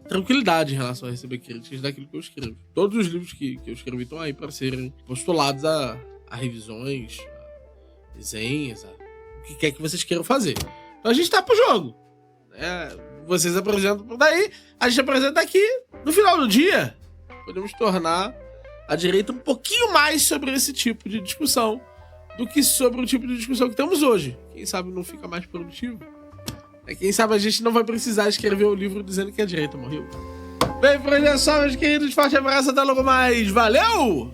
tranquilidade em relação a receber críticas daquilo que eu escrevo. Todos os livros que eu escrevi estão aí para serem postulados a revisões, a desenhos, o que quer que vocês queiram fazer. Então a gente tá pro jogo. Vocês apresentam por daí, a gente apresenta aqui. No final do dia, podemos tornar a direita um pouquinho mais sobre esse tipo de discussão do que sobre o tipo de discussão que temos hoje. Quem sabe não fica mais produtivo. Quem sabe a gente não vai precisar escrever o livro dizendo que a direita morreu. Bem, por hoje é só, meus queridos. Forte abraço, até logo mais. Valeu!